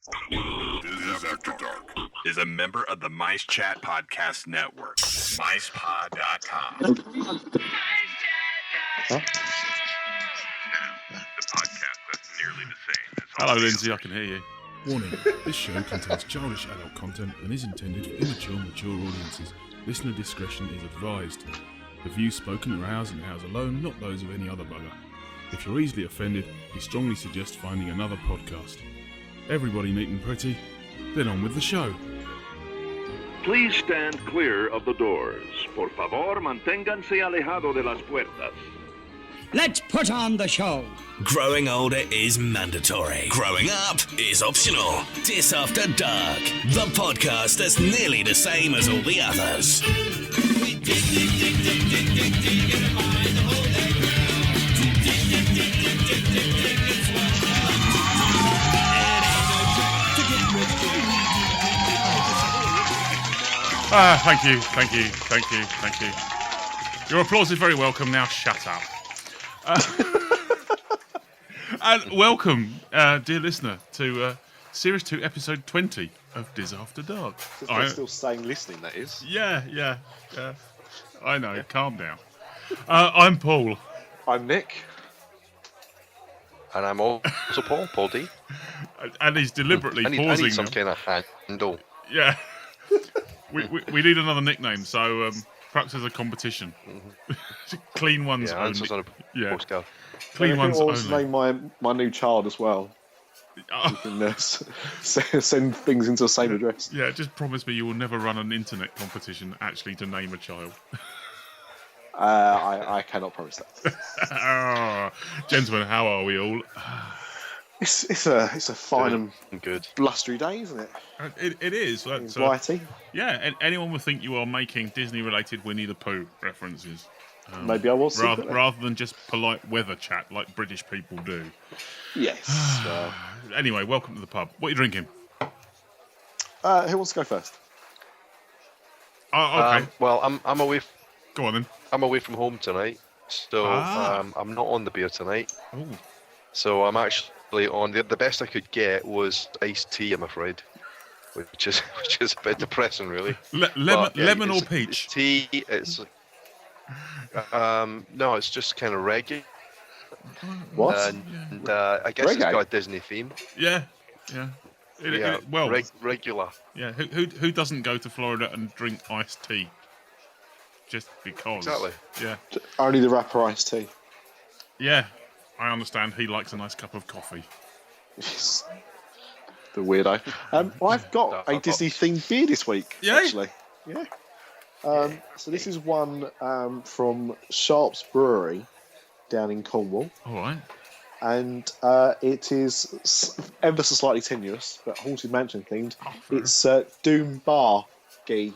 Disafterdark is a member of the Mice Chat Podcast Network. MicePod.com. Huh? The podcast that's nearly the same as all Hello, the Lindsay. I others. can hear you. Warning, this show contains childish adult content and is intended for mature audiences. Listener discretion is advised. The views spoken are ours and ours alone, not those of any other bugger. If you're easily offended, we strongly suggest finding another podcast. Everybody neat and pretty, then on with the show. Please stand clear of the doors. Por favor, manténganse alejado de las puertas. Let's put on the show. Growing older is mandatory. Growing up is optional. Disafterdark, the podcast that's nearly the same as all the others. Thank you. Your applause is very welcome. Now shut up. And welcome, dear listener, to Series 2, Episode 20 of Disafterdark. They're still staying listening, that is. Yeah. I know, calm down. I'm Paul. I'm Nick. And I'm also Paul D. And he's deliberately I pausing need some now. kind of handle. Yeah. we need another nickname, so perhaps there's a competition. Clean ones Yeah, only. answers on a postcard. Clean I ones can also only. name my new child as well. Oh, You can send things into the same address. yeah, just promise me you will never run an internet competition actually to name a child. I cannot promise that. Oh, gentlemen, how are we all? It's a fine and Good. blustery day, isn't it? It is. That's, Blighty. yeah, and anyone would think you are making Disney-related Winnie the Pooh references. Maybe I was secretly. Rather than just polite weather chat like British people do. Yes. Anyway, welcome to the pub. What are you drinking? Who wants to go first? Oh, okay. Well, I'm away. Go on then. I'm away from home tonight, so I'm not on the beer tonight. Ooh. So I'm actually on the best I could get was iced tea. I'm afraid, which is a bit depressing, really. Lemon or it's peach? Tea. It's no, it's just kind of reggae. What? And I guess it's Reggae? got a Disney theme. Yeah. Well, regular. yeah. Who doesn't go to Florida and drink iced tea? Just because. Exactly. Yeah. Only the rapper iced tea. Yeah. I understand he likes a nice cup of coffee. Yes. The weirdo. I've got a Disney-themed beer this week, Yay. actually. Yeah. So this is one from Sharp's Brewery down in Cornwall. All right. And it is ever so slightly tenuous, but Haunted Mansion themed. It's Doom Bar Gee.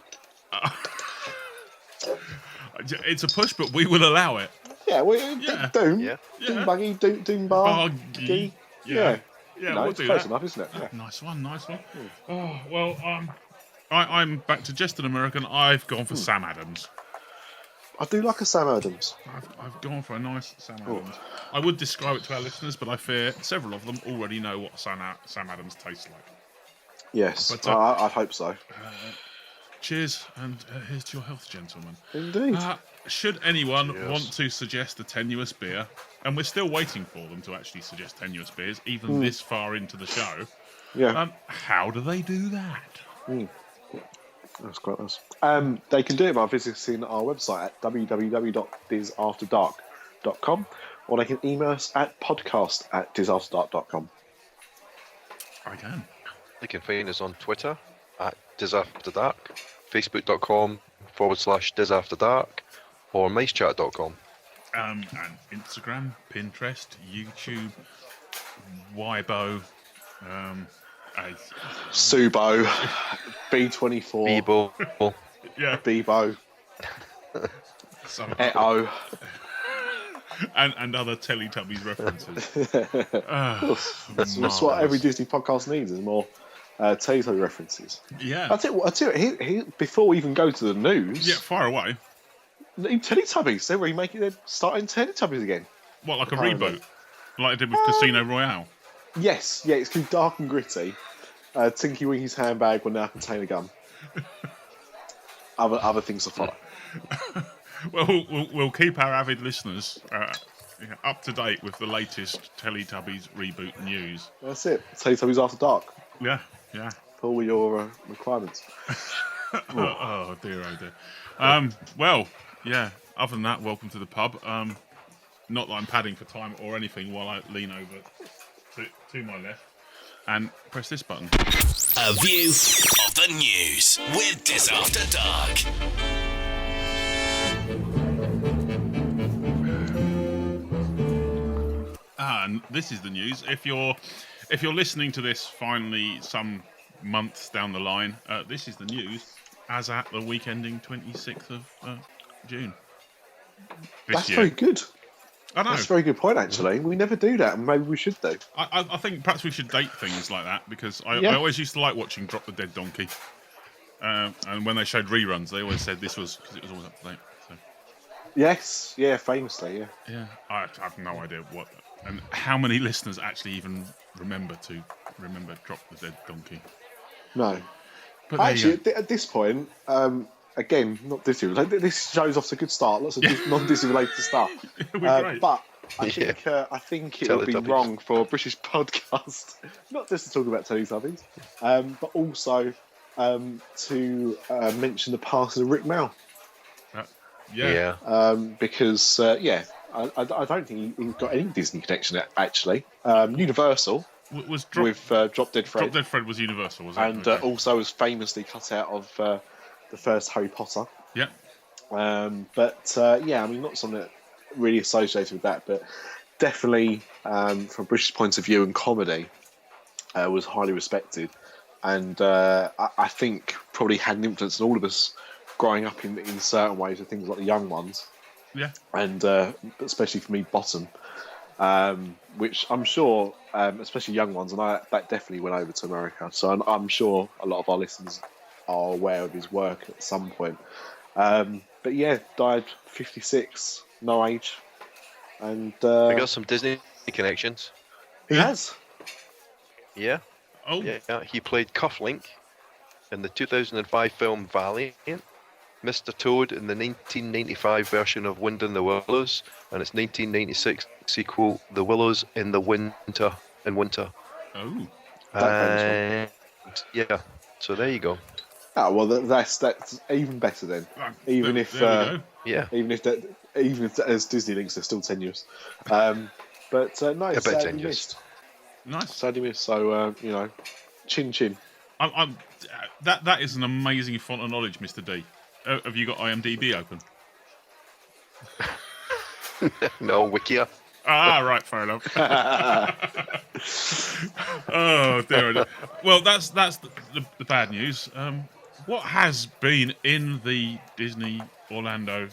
It's a push, but we will allow it. Yeah, Doom. Yeah. Doom Buggy, Doom Bar Gee. Yeah, No, we'll it's do close that. enough, isn't it? Yeah. Nice one. Oh, well, I'm back to just an American. I've gone for Sam Adams. I do like a Sam Adams. I've gone for a nice Sam Adams. I would describe it to our listeners, but I fear several of them already know what Sam Adams tastes like. Yes, But, I hope so. Cheers, and here's to your health, gentlemen. Indeed. Should anyone Cheers. want to suggest a tenuous beer, and we're still waiting for them to actually suggest tenuous beers, even this far into the show, Yeah. how do they do that? That's quite nice. They can do it by visiting our website at www.disafterdark.com, or they can email us at podcast@disafterdark.com. I can. You can find us on Twitter at Disafterdark, Facebook.com/Disafterdark, or MiceChat.com. And Instagram, Pinterest, YouTube, Weibo, Subo, B24, Bebo. yeah, Bebo, some, Eto. and other Teletubbies references. That's what every Disney podcast needs, is more Teletubby references. Yeah. I tell you, before we even go to the news, Yeah, far away. Teletubbies, they're starting Teletubbies again. What, like a Apparently. reboot? Like I did with Casino Royale? Yes, yeah, it's called Dark and Gritty. Tinky Winky's handbag will now contain a gun. Other things to follow. Well, we'll keep our avid listeners up to date with the latest Teletubbies reboot news. That's it. Teletubbies After Dark. Yeah. For all your requirements. Oh dear. Well, yeah. Other than that, welcome to the pub. Not that I'm padding for time or anything while I lean over to my left and press this button. A view of the news with Disafterdark. And this is the news. If you're listening to this finally some months down the line, this is the news as at the week ending 26th of June. That's very good. I know. That's a very good point, actually. We never do that, and maybe we should do. I think perhaps we should date things like that, because I always used to like watching Drop the Dead Donkey. And when they showed reruns, they always said this was because it was always up to date. So. Yes, yeah, famously, yeah. Yeah, I have no idea what and how many listeners actually even remember Drop the Dead Donkey. No, but actually, at this point, again, not Disney related. This show's off to a good start. Lots of non-Disney related stuff. But I think it would be wrong for a British podcast not just to talk about Teletubbies, but also to mention the passing of Rick Mell. Because I don't think he's got any Disney connection actually. Universal was with Drop Dead Fred. Drop Dead Fred was Universal, was it? And also was famously cut out of the first Harry Potter. Yeah. I mean, not something that really associated with that, but definitely from a British point of view and comedy was highly respected, and I think probably had an influence on all of us growing up in certain ways with things like The Young Ones. Yeah. And especially for me, Bottom, which I'm sure, especially Young Ones, and that definitely went over to America. So I'm sure a lot of our listeners are aware of his work at some point. But yeah, died 56, no age. And he got some Disney connections. He has. Yeah. Oh. Yeah. He played Cufflink in the 2005 film Valiant, Mr. Toad in the 1995 version of Wind in the Willows, and its 1996 sequel, The Willows in the Winter. Oh. That yeah. So there you go. Oh well, that's even better then. Even if as Disney links, they're still tenuous. No, sadly missed. Nice. Sadly missed. So chin chin. That is an amazing font of knowledge, Mr. D. Have you got IMDb open? No, Wikia. Right, fair enough. Oh dear. Well, that's the bad news. What has been in the Disney Orlando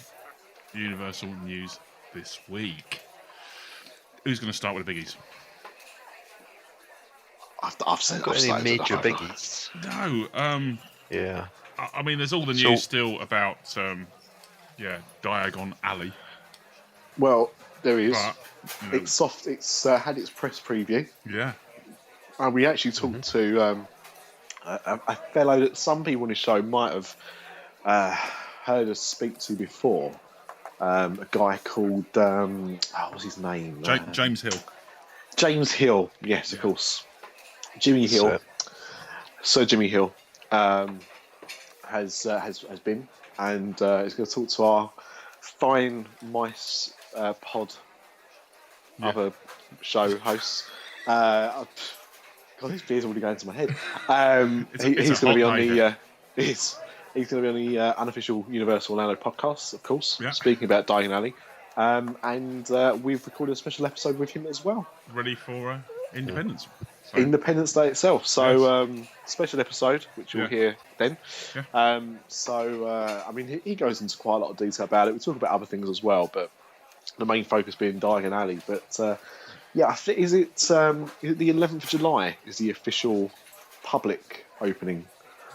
Universal news this week? Who's going to start with the biggies? I've said got any major biggies? No. Yeah. I mean, there's all the news still about Diagon Alley. Well, there is. But, it's soft. It's had its press preview. Yeah. And we actually talked to a fellow that some people on the show might have heard us speak to before. A guy called what's his name? James Hill. James Hill. Yes, of course. Jimmy Hill. Sir Jimmy Hill has been and is going to talk to our fine mice pod other show hosts. God, this beer's already going to my head. He's going to be on the he's going to be on the unofficial Universal Orlando podcast, of course. Yeah. Speaking about Diagon Alley, and we've recorded a special episode with him as well. Ready for Independence. So. Independence Day itself. So special episode, which you'll hear then. Yeah. I mean, he goes into quite a lot of detail about it. We talk about other things as well, but the main focus being Diagon Alley. But I think is it the 11th of July is the official public opening?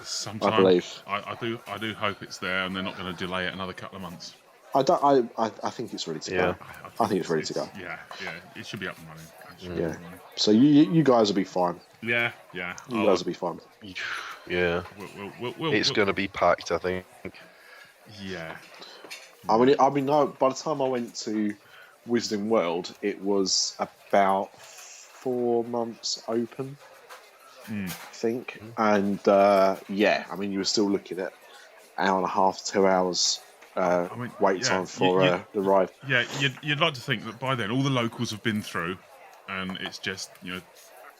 Sometime, I believe. I do hope it's there, and they're not going to delay it another couple of months. I think it's ready to go. I think it's ready to go. Yeah, it should be up and running. Yeah. So you guys will be fine. Yeah. You guys will be fine. Yeah. It's going to be packed, I think. Yeah. I mean, by the time I went to Wisdom World, it was about 4 months open, I think. And I mean, you were still looking at hour and a half, 2 hours wait time for the ride. Yeah, you'd like to think that by then all the locals have been through, and it's just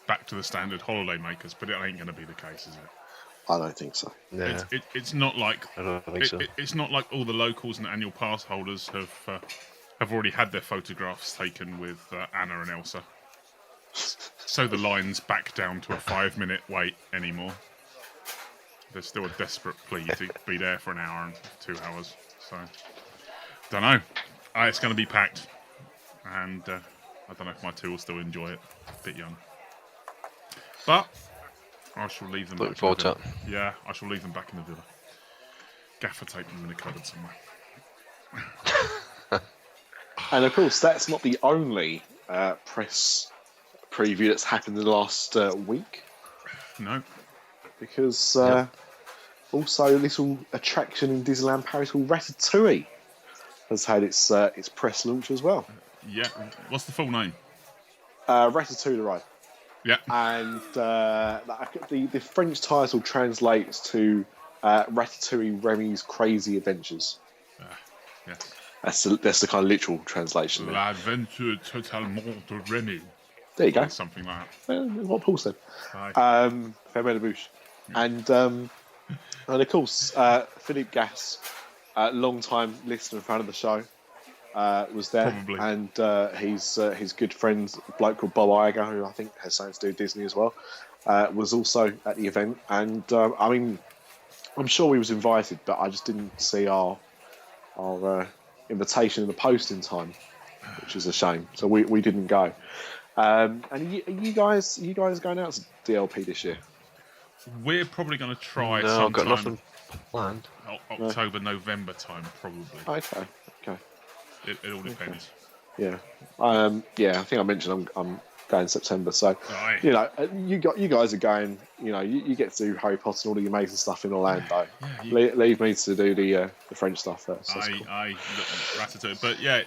back to the standard holiday makers. But it ain't going to be the case, is it? I don't think so. Yeah. It's not like I don't think so. It's not like all the locals and annual pass holders have already had their photographs taken with Anna and Elsa. So the line's back down to a 5-minute wait anymore. There's still a desperate plea to be there for an hour and 2 hours. So, don't know. It's going to be packed, and I don't know if my two will still enjoy it. A bit young, but I shall leave them. Looking forward to it. Yeah, I shall leave them back in the villa. Gaffer tape them in a cupboard somewhere. And of course, that's not the only press preview that's happened in the last week. No. Because also a little attraction in Disneyland Paris called Ratatouille has had its press launch as well. Yeah. What's the full name? Ratatouille the Ride. Yeah. And the French title translates to Ratatouille Remy's Crazy Adventures. Yeah. That's the kind of literal translation. L'Aventure totalement de Remy. There you go. Something like that. What Paul said. Ferme de Bouche. And of course, Philippe Gas, long-time listener and fan of the show, was there. Probably. And his good friend, a bloke called Bob Iger, who I think has something to do with Disney as well, was also at the event. And I mean, I'm sure we was invited, but I just didn't see our invitation in the post in time, which is a shame. So we didn't go. And are you guys going out to DLP this year? We're probably going to try No, sometime. I've got nothing planned. October, November time, probably. Okay. It all depends. Yeah. I think I mentioned I'm going in September. So Aye. you guys are going. You get to do Harry Potter and all the amazing stuff in Orlando. Yeah, Leave me to do the French stuff first. Aye, Ratatouille. But yeah,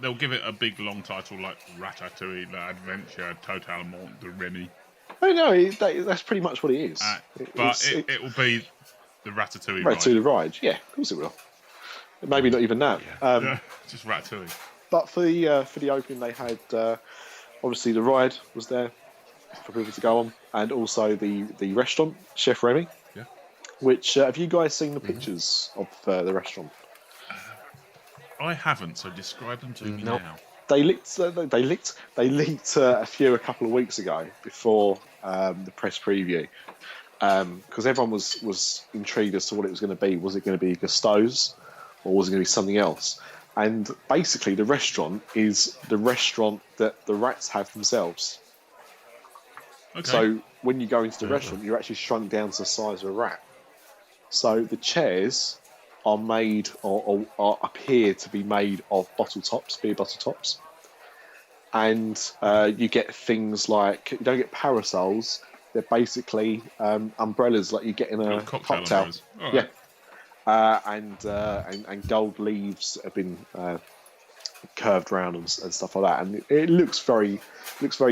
they'll give it a big long title like Ratatouille, L'Adventure totalement de Remy. Oh no, that's pretty much what it is. But it will be the Ratatouille Ratatouille ride. Yeah, of course it will. Maybe not even that. yeah, just Ratatouille. But for the opening, they had obviously the ride was there for people to go on, and also the restaurant, Chef Remy. Yeah. Which have you guys seen the pictures of the restaurant? I haven't, so describe them to me now. They leaked a few a couple of weeks ago before the press preview, because everyone was intrigued as to what it was going to be. Was it going to be Gusteau's, or was it going to be something else? And basically, the restaurant is the restaurant that the rats have themselves. Okay. So when you go into the restaurant, you're actually shrunk down to the size of a rat. So the chairs are made or appear to be made of beer bottle tops. And you get things like, you don't get parasols, they're basically umbrellas like you get in a cocktail. Right. Yeah. And gold leaves have been curved round and stuff like that, and it looks very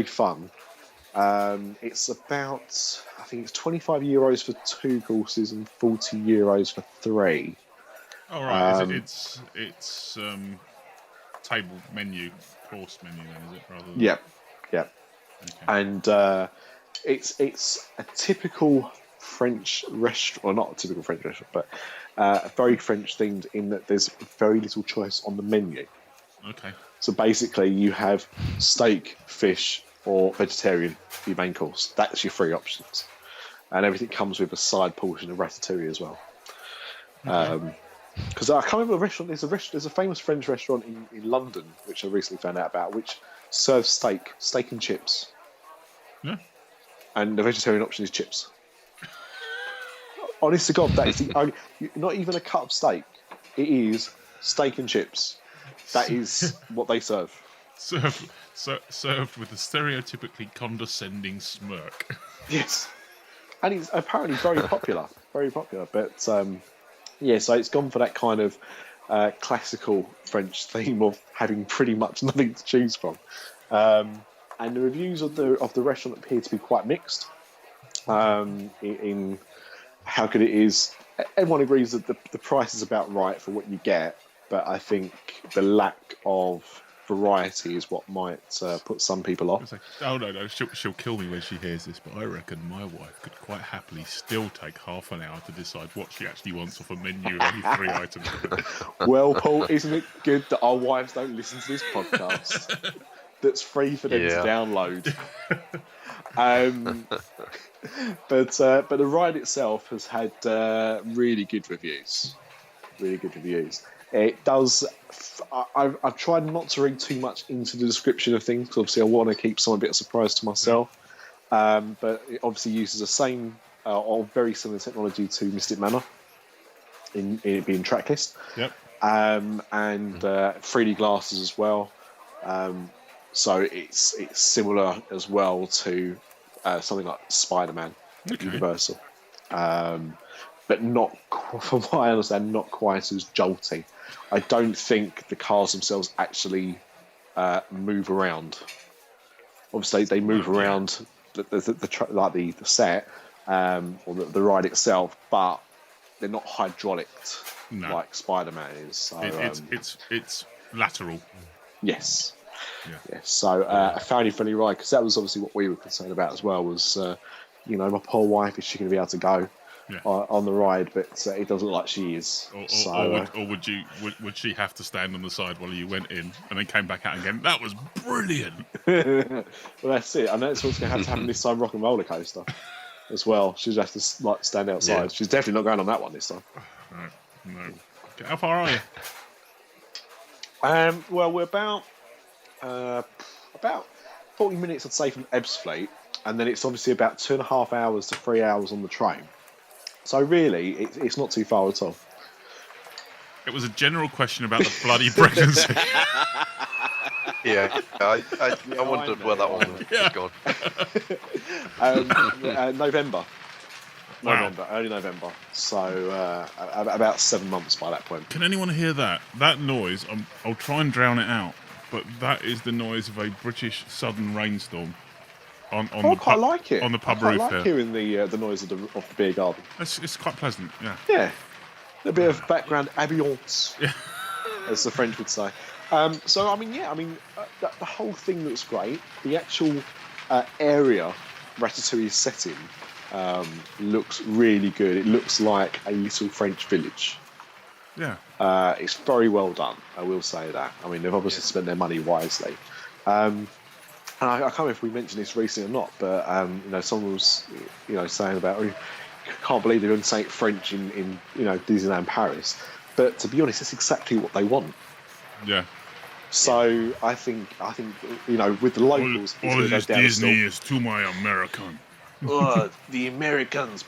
fun. It's about, I think it's €25 for 2 courses and €40 for 3. All right. It's table menu, course menu then, is it? Rather than... Yeah. Okay. And it's a typical French restaurant, or not a typical French restaurant, but very French themed in that there's very little choice on the menu. Okay. So basically, you have steak, fish, or vegetarian for your main course. That's your 3 options, and everything comes with a side portion of ratatouille as well. Because I can't remember the restaurant. There's a famous French restaurant in London, which I recently found out about, which serves steak and chips. Yeah. And the vegetarian option is chips. Honest to God, that is the only, not even a cut of steak. It is steak and chips. That is what they serve. Served with a stereotypically condescending smirk. Yes, and it's apparently very popular. Very popular. But yeah, so it's gone for that kind of classical French theme of having pretty much nothing to choose from. And the reviews of the restaurant appear to be quite mixed. In how good it is, everyone agrees that the price is about right for what you get, but I think the lack of variety is what might put some people off. Like, oh no, she'll kill me when she hears this, but I reckon my wife could quite happily still take half an hour to decide what she actually wants off a menu of only 3 items. Well, Paul, isn't it good that our wives don't listen to this podcast? That's free for them to download. But the ride itself has had really good reviews. Really good reviews. It does. I've tried not to read too much into the description of things because obviously I want to keep some bit of surprise to myself. But it obviously uses the same or very similar technology to Mystic Manor in it being tracklist. Yep. And 3D glasses as well. So it's similar as well to something like Spider-Man Universal, but not, from what I understand, not quite as jolting. I don't think the cars themselves actually move around. Obviously, they move around the set or the ride itself, but they're not hydraulicked like Spider-Man is. So, it's lateral. Yes. Yeah. Yes. So a family-friendly ride, because that was obviously what we were concerned about as well. Was my poor wife, is she going to be able to go on the ride? But it doesn't look like she is. Or would she have to stand on the side while you went in and then came back out again? That was brilliant. Well, that's it. I know it's what's going to have to happen this time. Rock and roller coaster as well. She'll have to stand outside. Yeah. She's definitely not going on that one this time. No. How far are you? Well, we're about 40 minutes, I'd say, from Ebbsfleet, and then it's obviously about 2.5 hours to 3 hours on the train. So really, it's not too far at all. It was a general question about the bloody pregnancy. Yeah, I wondered where that one was gone. November. Wow. Early November. So about 7 months by that point. Can anyone hear that? That noise, I'll try and drown it out, but that is the noise of a British southern rainstorm on I quite like it. On the pub I roof like here. hearing the noise of the beer garden. It's quite pleasant, yeah. Yeah. A bit of background ambience, as the French would say. So, the whole thing looks great. The actual area Ratatouille is set in looks really good. It looks like a little French village. Yeah. It's very well done, I will say that. I mean, they've obviously spent their money wisely. And I can't remember if we mentioned this recently or not, but someone was saying about, can't believe they're doing something French in Disneyland Paris. But to be honest, that's exactly what they want. Yeah. So I think with the locals, all of this Disney is too my American. The Americans.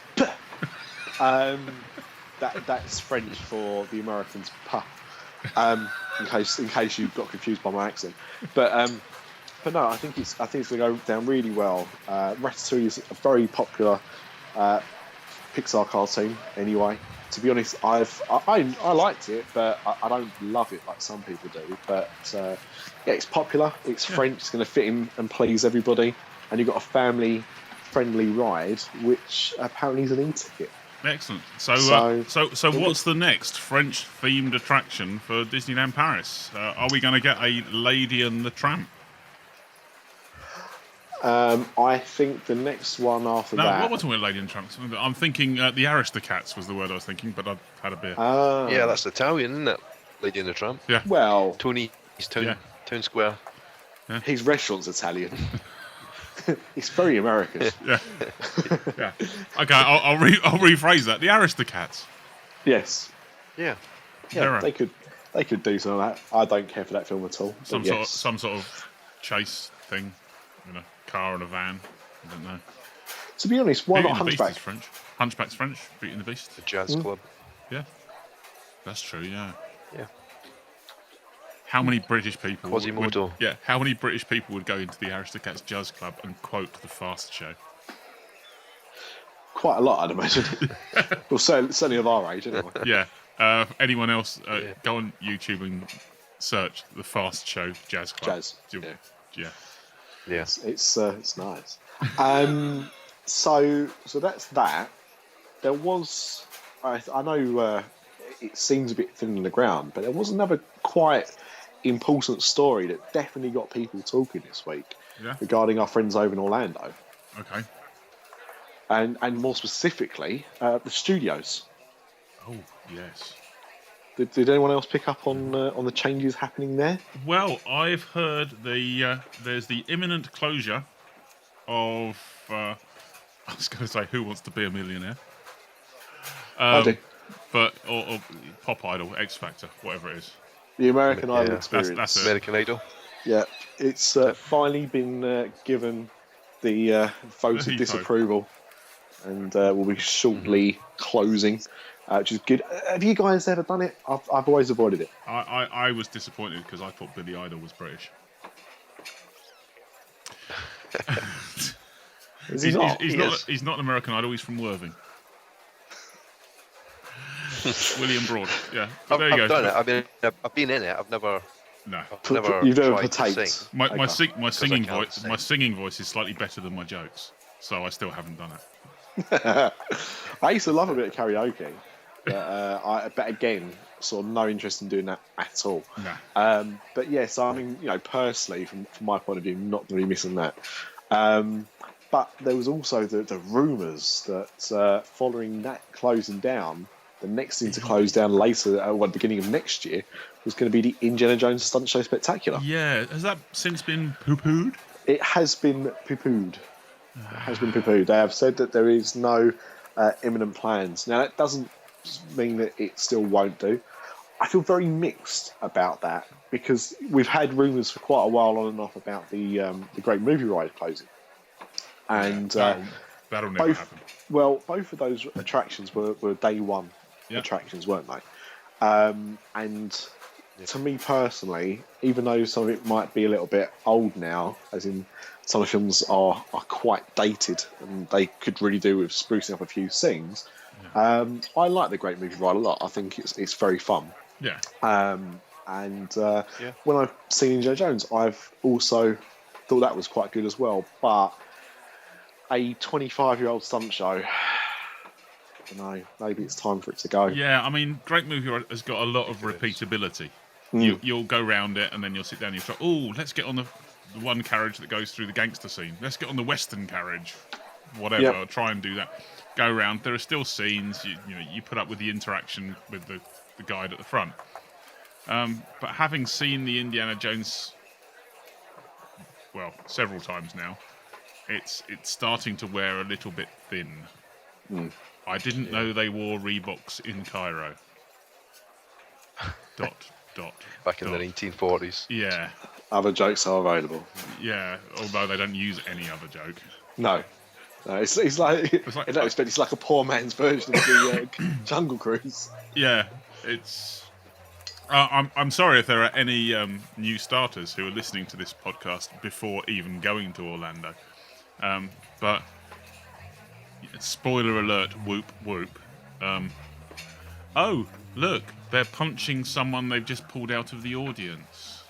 That's French for the Americans. In case you got confused by my accent, but no, I think it's going to go down really well. Ratatouille is a very popular Pixar cartoon. Anyway, to be honest, I liked it, but I don't love it like some people do. But it's popular. It's French. It's going to fit in and please everybody. And you've got a family-friendly ride, which apparently is an e-ticket. Excellent. So what's the next French-themed attraction for Disneyland Paris? Are we going to get a Lady and the Tramp? I think the next one after that... No, what was Lady and the Tramp? I'm thinking the Aristocats was the word I was thinking, but I've had a beer. Yeah, that's Italian, isn't it? Lady and the Tramp. Yeah. Well... Tony's Town Square. Yeah. His restaurant's Italian. It's very American. Yeah. Okay, I'll rephrase that. The Aristocats. Yes. Yeah. Yeah, they could do some of that. I don't care for that film at all. Some sort of chase thing, car and a van. I don't know. To be honest, why not Hunchback? Hunchback? Is French. Hunchback's French. Beauty and the Beast. The Jazz Club. Yeah. That's true. Yeah. Yeah. How many British people? Quasimodo. How many British people would go into the Aristocats Jazz Club and quote the Fast Show? Quite a lot, I'd imagine. Well, certainly of our age, anyway. Yeah. Anyone else? Go on YouTube and search the Fast Show Jazz Club. Jazz. Yeah. Yes. It's nice. So that's that. There was, I know it seems a bit thin on the ground, but there was another quite important story that definitely got people talking this week regarding our friends over in Orlando. Okay. And more specifically, the studios. Oh, yes. Did anyone else pick up on the changes happening there? Well, I've heard there's the imminent closure of. I was going to say Who Wants to Be a Millionaire. I do. But or Pop Idol, X Factor, whatever it is. The American Idol experience. That's it. American Idol. Yeah, it's finally been given the vote of disapproval, and will be shortly closing, which is good. Have you guys ever done it? I've always avoided it. I was disappointed because I thought Billy Idol was British. Is he not? He's not an American Idol. He's from Worthing. William Broad. Yeah. But there you go. I've done it. I mean, I've been in it. I've never. No. I've never You've never tried to partaked. sing. My singing I can't voice. sing. My singing voice is slightly better than my jokes, so I still haven't done it. I used to love a bit of karaoke, but again, sort of no interest in doing that at all. No. But yes, I mean, personally, from my point of view, not going to be missing that. But there was also the rumours that following that closing down, the next thing to close down later, at the beginning of next year, was going to be the Indiana Jones Stunt Show Spectacular. Yeah. Has that since been poo-pooed? It has been poo-pooed. They have said that there is no imminent plans. Now, that doesn't mean that it still won't do. I feel very mixed about that because we've had rumours for quite a while on and off about the Great Movie Ride closing. And that'll never happen. Well, both of those attractions were day one attractions, weren't they? And to me personally, even though some of it might be a little bit old now, as in some of the films are quite dated and they could really do with sprucing up a few scenes, I like the Great Movie Ride a lot. I think it's very fun. Yeah. When I've seen Indiana Jones, I've also thought that was quite good as well. But a 25-year-old stunt show, I don't know, maybe it's time for it to go. Yeah, I mean, Great Movie Ride has got a lot of repeatability. You'll go round it and then you'll sit down and you'll try, let's get on the one carriage that goes through the gangster scene. Let's get on the Western carriage. Whatever, Yep. try and do that. Go round. There are still scenes, you put up with the interaction with the guide at the front. But having seen the Indiana Jones, several times now, it's starting to wear a little bit thin. I didn't know they wore Reeboks in Cairo. ... Back in the 1940s. Yeah. Other jokes are available. Yeah, although they don't use any other joke. No, it's like in that respect, it's like a poor man's version of the Jungle Cruise. Yeah, it's. I'm sorry if there are any new starters who are listening to this podcast before even going to Orlando, but spoiler alert! Whoop whoop. Oh, look, they're punching someone they've just pulled out of the audience.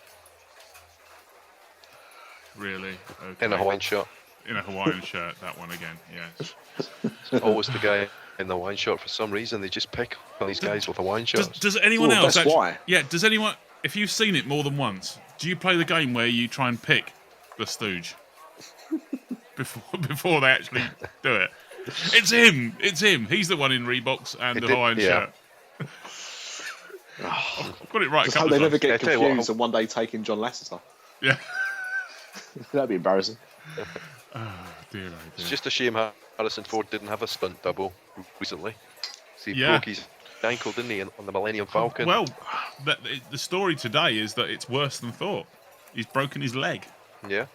Really? Okay. In a Hawaiian shirt. In a Hawaiian shirt, that one again, yes. It's always the guy in the Hawaiian shirt. For some reason, they just pick on these guys with Hawaiian shirts. Does anyone else? That's why. Yeah, does anyone... If you've seen it more than once, do you play the game where you try and pick the stooge before they actually do it? It's him! He's the one in Reeboks and the Hawaiian shirt. I've got it right a couple They of never times. get confused and one day taking John Lasseter. Yeah. That'd be embarrassing. Oh, dear, It's just a shame Harrison Ford didn't have a stunt double recently. See, he Yeah. broke his ankle, didn't he, on the Millennium Falcon? Well, the story today is that it's worse than thought. He's broken his leg. Yeah.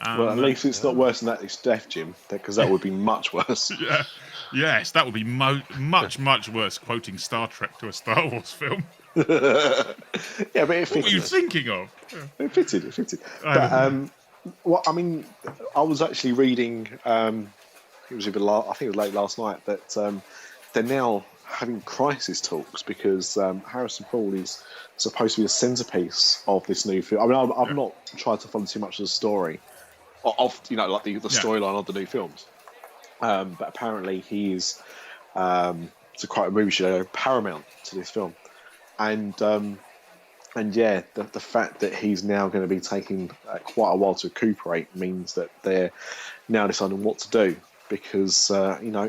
Well, at least it's not worse than that. It's death, Jim, because that would be much worse. Yeah. Yes, that would be much, much worse, quoting Star Trek to a Star Wars film. Yeah, but it What were you fitted. thinking of? It fitted. It fitted. I But don't what I mean, I was actually reading. It was even I think it was late last night that they're now having crisis talks because Harrison Ford is supposed to be the centerpiece of this new film. I mean, I've not tried to follow too much of the story of like the storyline of the new films, but apparently he is, to quote a movie show, paramount to this film, and yeah, the fact that he's now going to be taking quite a while to recuperate means that they're now deciding what to do because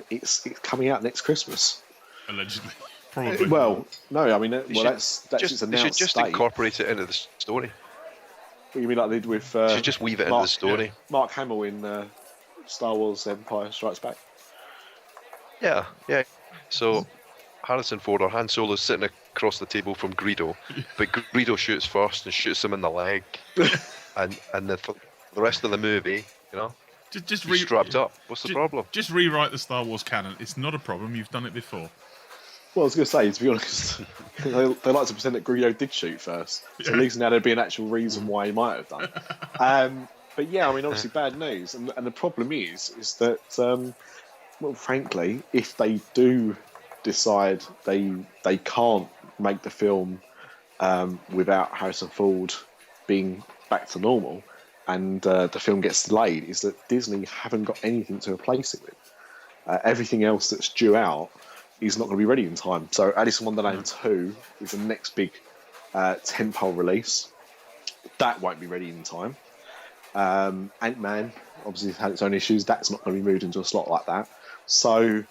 it's coming out next Christmas. Allegedly, probably. Well, no, I mean, that's its announced They should just date. incorporate it into the story. What you mean, like they did with? They should just weave it into the story. Mark Hamill in Star Wars: Empire Strikes Back. Yeah. So Harrison Ford or Han Solo's sitting across the table from Greedo, but Greedo shoots first and shoots him in the leg, and the rest of the movie, just he's strapped up. What's the problem? Just rewrite the Star Wars canon. It's not a problem. You've done it before. Well, I was going to say, to be honest, they like to pretend that Greedo did shoot first. So at least now there'd be an actual reason why he might have done. But yeah, I mean, obviously bad news. And the problem is that, well, frankly, if they do decide they can't make the film without Harrison Ford being back to normal and the film gets delayed, is that Disney haven't got anything to replace it with. Everything else that's due out is not going to be ready in time. So Alice in Wonderland 2 is the next big tentpole release. That won't be ready in time. Ant-Man obviously had its own issues. That's not going to be moved into a slot like that. So,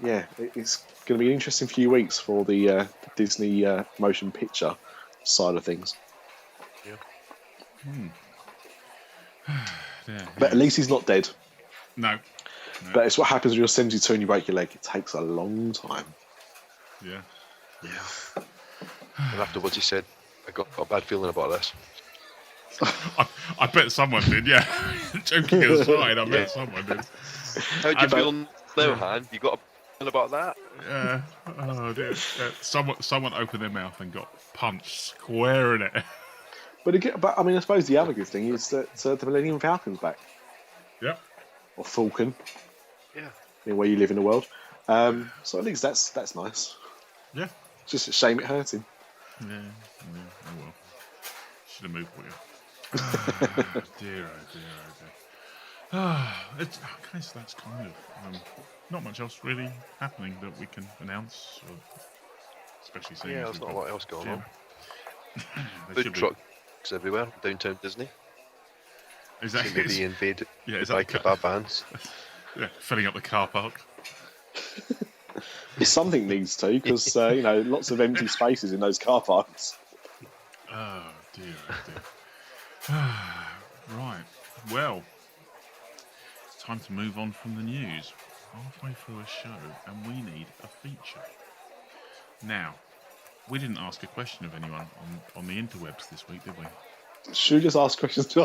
yeah, it's going to be an interesting few weeks for the Disney motion picture side of things. Yeah. But at least he's not dead. No. But it's what happens when you're 72 and you break your leg. It takes a long time. Yeah. And after what you said, I got a bad feeling about this. I bet someone did, yeah. Joking aside, I bet someone did. How do you feel now, Han? You got a feeling about that? Yeah. Oh, dear. Yeah. Someone opened their mouth and got punched square in it. But I mean, I suppose the other good thing is that the Millennium Falcon's back. Yep. Or Falcon. Yeah. Where you live in the world. So at least that's nice. Yeah. Just a shame it hurt him. Yeah. Oh well. Should have moved for you. Dear. I guess that's kind of not much else really happening that we can announce, especially seeing. Yeah, there's not a lot else going on. There Food trucks everywhere, downtown Disney. Exactly. Maybe invaded Yeah, by kebab vans. Yeah, filling up the car park. Something needs to, because lots of empty spaces in those car parks. Oh dear. Right. Well, it's time to move on from the news. Halfway through a show, and we need a feature. Now, we didn't ask a question of anyone on the interwebs this week, did we? Should we just ask questions to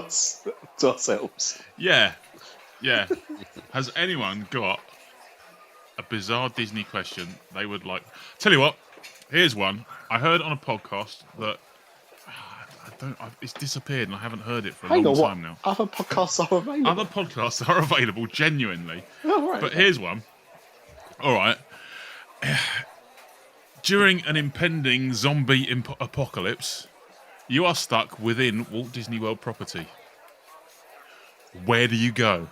ourselves? Yeah. Has anyone got a bizarre Disney question they would like? Tell you what, here's one. I heard on a podcast that it's disappeared and I haven't heard it for a long time now. Other podcasts are available. Other podcasts are available, genuinely. Oh, right. But here's one. All right. During an impending zombie apocalypse, you are stuck within Walt Disney World property. Where do you go?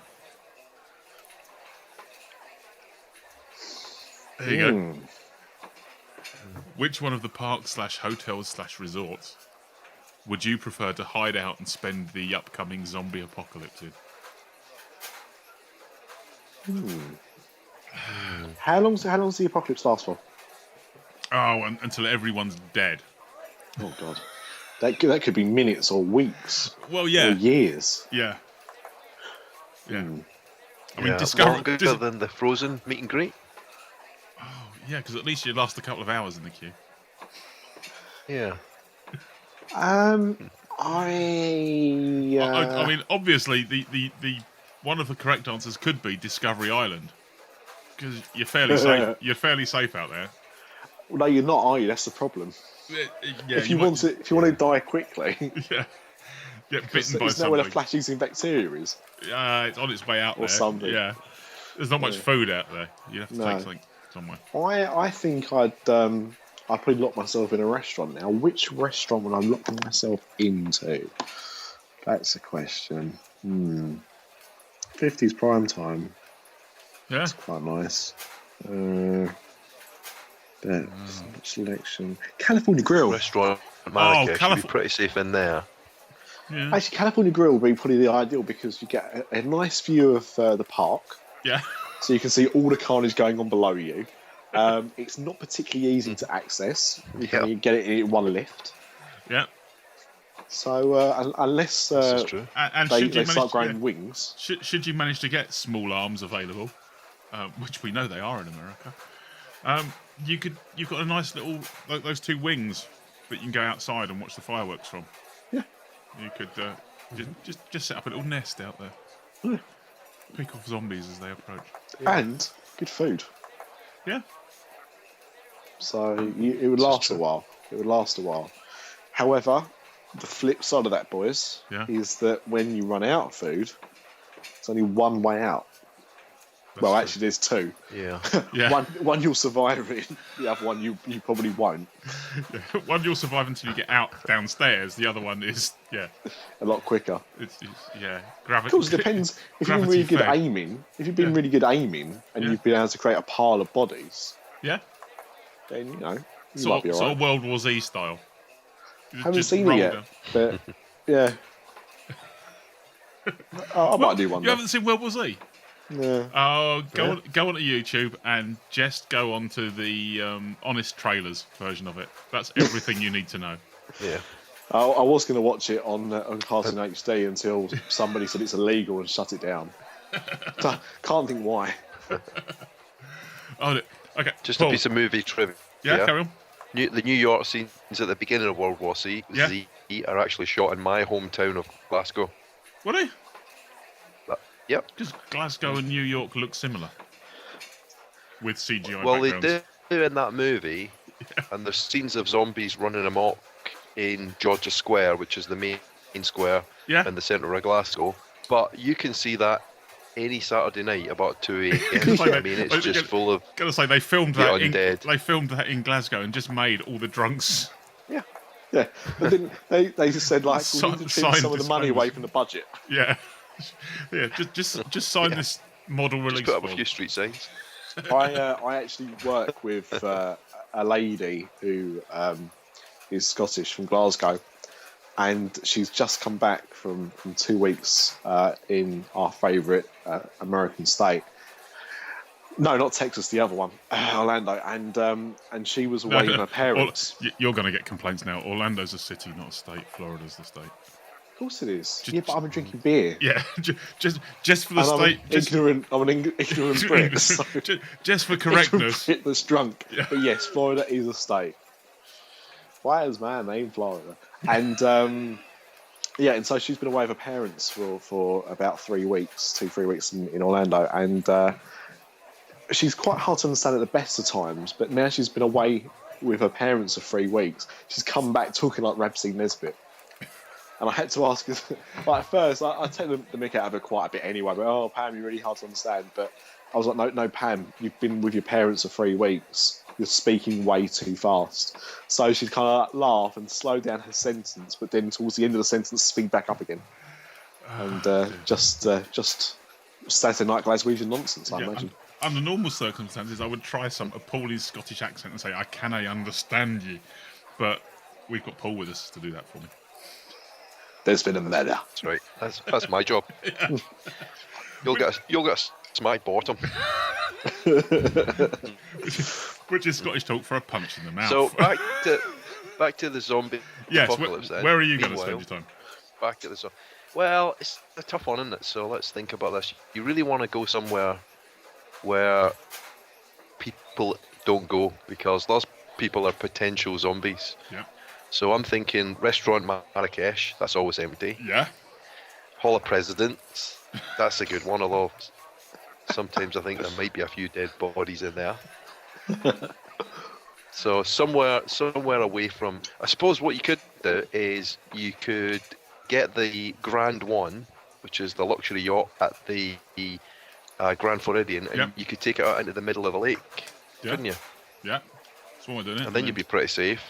There you go. Which one of the parks / hotels / resorts would you prefer to hide out and spend the upcoming zombie apocalypse in? How long does the apocalypse last for? Oh, until everyone's dead. Oh God, that could be minutes or weeks. Well, yeah, or years. Yeah. I mean, longer than the Frozen meet and greet. Oh, yeah, because at least you last a couple of hours in the queue. Yeah. I mean, obviously, the one of the correct answers could be Discovery Island, because you're fairly safe. You're fairly safe out there. no, you're not, are you? That's the problem. Yeah, If you want to die quickly, yeah, get bitten by isn't that where the something. flash-eating bacteria is? It's on its way out Or there. something. Yeah, there's not much food out there. You have to take something somewhere. I think I'd probably lock myself in a restaurant now. Which restaurant would I lock myself into? That's the question. 50s prime time. Yeah, That's quite nice. Selection. California Grill. Restaurant Marrakesh, you'd be Calif- pretty safe in there. yeah, Actually, California Grill would be probably the ideal because you get a nice view of the park, yeah. so you can see all the carnage going on below you. It's not particularly easy to access. You can only get it in one lift. Yeah. So unless This is true. And they should you start manage, growing wings, should you manage to get small arms available, which we know they are in America, you've got a nice little those two wings that you can go outside and watch the fireworks from. Yeah. You could just set up a little nest out there. Yeah. Pick off zombies as they approach. and good food. Yeah. So it would last a while. It would last a while. However, the flip side of that, boys, is that when you run out of food, it's only one way out. Well, true. actually, there's two. Yeah. Yeah. One you'll survive in. The other one you probably won't. One you'll survive until you get out downstairs. The other one is A lot quicker. it's gravity. Of course, it depends. If you've been really good at aiming, and you've been able to create a pile of bodies, Yeah. then you might Sort be of alright. World War Z style. Haven't Just seen roll it yet, down. but yeah, I might do one. You haven't seen World War Z? Yeah. Oh, go on to YouTube and just go on to the Honest Trailers version of it. That's everything you need to know. Yeah. I was going to watch it on Cartoon HD until somebody said it's illegal and shut it down. Can't think why. Oh, okay. Just Paul. a piece of movie trivia. Yeah, carry on. The New York scenes at the beginning of World War Z are actually shot in my hometown of Glasgow. What are you? Yep. Because Glasgow and New York look similar with CGI Well, backgrounds. they do in that movie, and there's scenes of zombies running amok in Georgia Square, which is the main square in the centre of Glasgow. But you can see that any Saturday night about 2 a.m. I mean, it's just full of. Gotta say, they filmed the that. undead. They filmed that in Glasgow and just made all the drunks. Yeah, but then they just said like we need to trim some of the money away from the budget. Yeah, yeah. Just sign this model release. Just put up form. a few street signs. I actually work with a lady who is Scottish from Glasgow, and she's just come back from 2 weeks in our favourite American state. No, not Texas, the other one, Orlando, and she was away with her parents. You're going to get complaints now. Orlando's a city, not a state. Florida's the state. Of course it is. Yeah, but I'm drinking beer. Yeah, just for the And state. I'm an ignorant Brit. So just for correctness. Brit that's drunk. Yeah. But yes, Florida is a state. Why is man name Florida? And and so she's been away with her parents for about 3 weeks, 2-3 weeks in Orlando, and she's quite hard to understand at the best of times. But now she's been away with her parents for 3 weeks, she's come back talking like Ramsey Nesbitt. And I had to ask her, like, at first, I take the mick out of her quite a bit anyway, but, oh, Pam, you're really hard to understand. But I was like, no, Pam, you've been with your parents for 3 weeks. You're speaking way too fast. So she'd kind of like laugh and slow down her sentence, but then towards the end of the sentence, speed back up again. And just Saturday Night Glaswegian nonsense, I imagine. Under normal circumstances, I would try some appalling Scottish accent and say, I cannot understand you. But we've got Paul with us to do that for me. There's been a murder. That's right. That's my job. You'll get a smack bottom. Which is Scottish talk for a punch in the mouth. So back to the zombie apocalypse. Where are you going to spend your time? Back to the zombie. Well, it's a tough one, isn't it? So let's think about this. You really want to go somewhere where people don't go because those people are potential zombies. Yeah. So I'm thinking restaurant Marrakesh. That's always empty. Yeah. Hall of Presidents. That's a good one, although sometimes I think there might be a few dead bodies in there. So somewhere away from. I suppose what you could do is you could get the Grand One, which is the luxury yacht at the Grand Floridian, and Yep. you could take it out into the middle of the lake, Yeah. couldn't you? Yeah. That's what we're doing. And then you'd be pretty safe.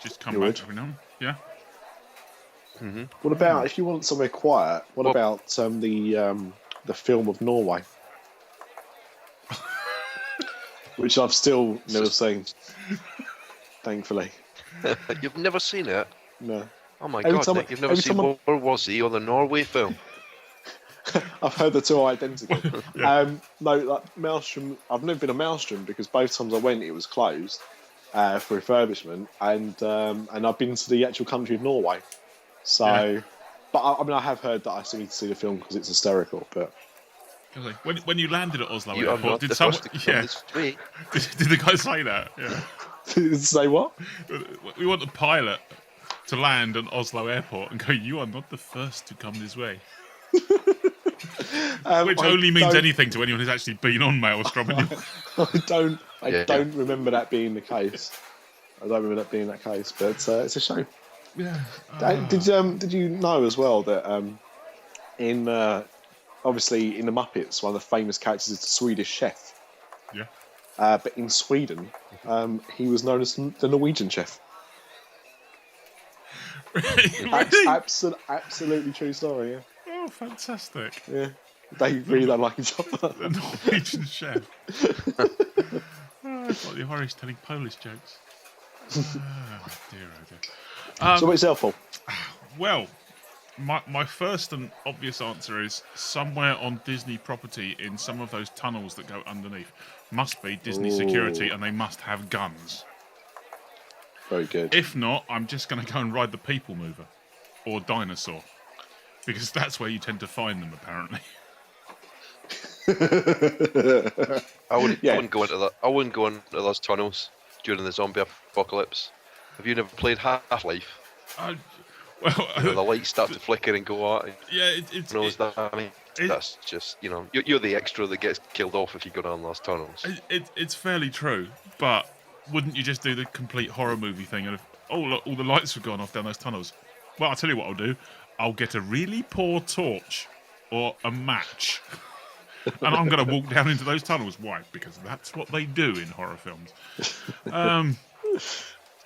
just come You back would. every now and then. Yeah. What about if you want somewhere quiet? What Well- about the film of Norway, which I've still never seen, thankfully. You've never seen it? No, Oh my Every God, time I- Nick, you've never every seen time I- World War Z or the Norway film? I've heard the two are identical. No, like Maelstrom. I've never been a Maelstrom because both times I went, it was closed for refurbishment, and I've been to the actual country of Norway. So, Yeah. but I have heard that I still need to see the film because it's hysterical. But When you landed at Oslo You are Airport, not did the someone? first to come Yeah. this way. Did the guy say that? Yeah. say what? We want the pilot to land at Oslo Airport and go, "You are not the first to come this way." Which I only means don't- anything to anyone who's actually been on Maelstrom. And I Yeah. don't remember that being the case. I don't remember that being that case, but it's a shame. yeah. Did you know as well that in obviously in the Muppets, one of the famous characters is the Swedish chef, Yeah. but in Sweden, he was known as the Norwegian chef. Really? Absolutely true story. Yeah, Oh, fantastic. yeah. They really don't like each other. The Norwegian chef. Oh, it's like the Irish telling Polish jokes. Oh, dear, oh dear. So what's yourself, Paul? Well, my first and obvious answer is somewhere on Disney property in some of those tunnels that go underneath must be Disney security, and they must have guns. Very good. If not, I'm just going to go and ride the People Mover or Dinosaur, because that's where you tend to find them, apparently. I wouldn't Yeah. go into that. I wouldn't go into those tunnels during the zombie apocalypse. Have you never played Half-Life? Well, You know, the lights start to flicker and go out. yeah, it's That's just, you know, you're the extra that gets killed off if you go down those tunnels. it's fairly true, but wouldn't you just do the complete horror movie thing? And if, oh, look, all the lights have gone off down those tunnels. Well, I'll tell you what I'll do. I'll get a really poor torch or a match, and I'm going to walk down into those tunnels. Why? Because that's what they do in horror films.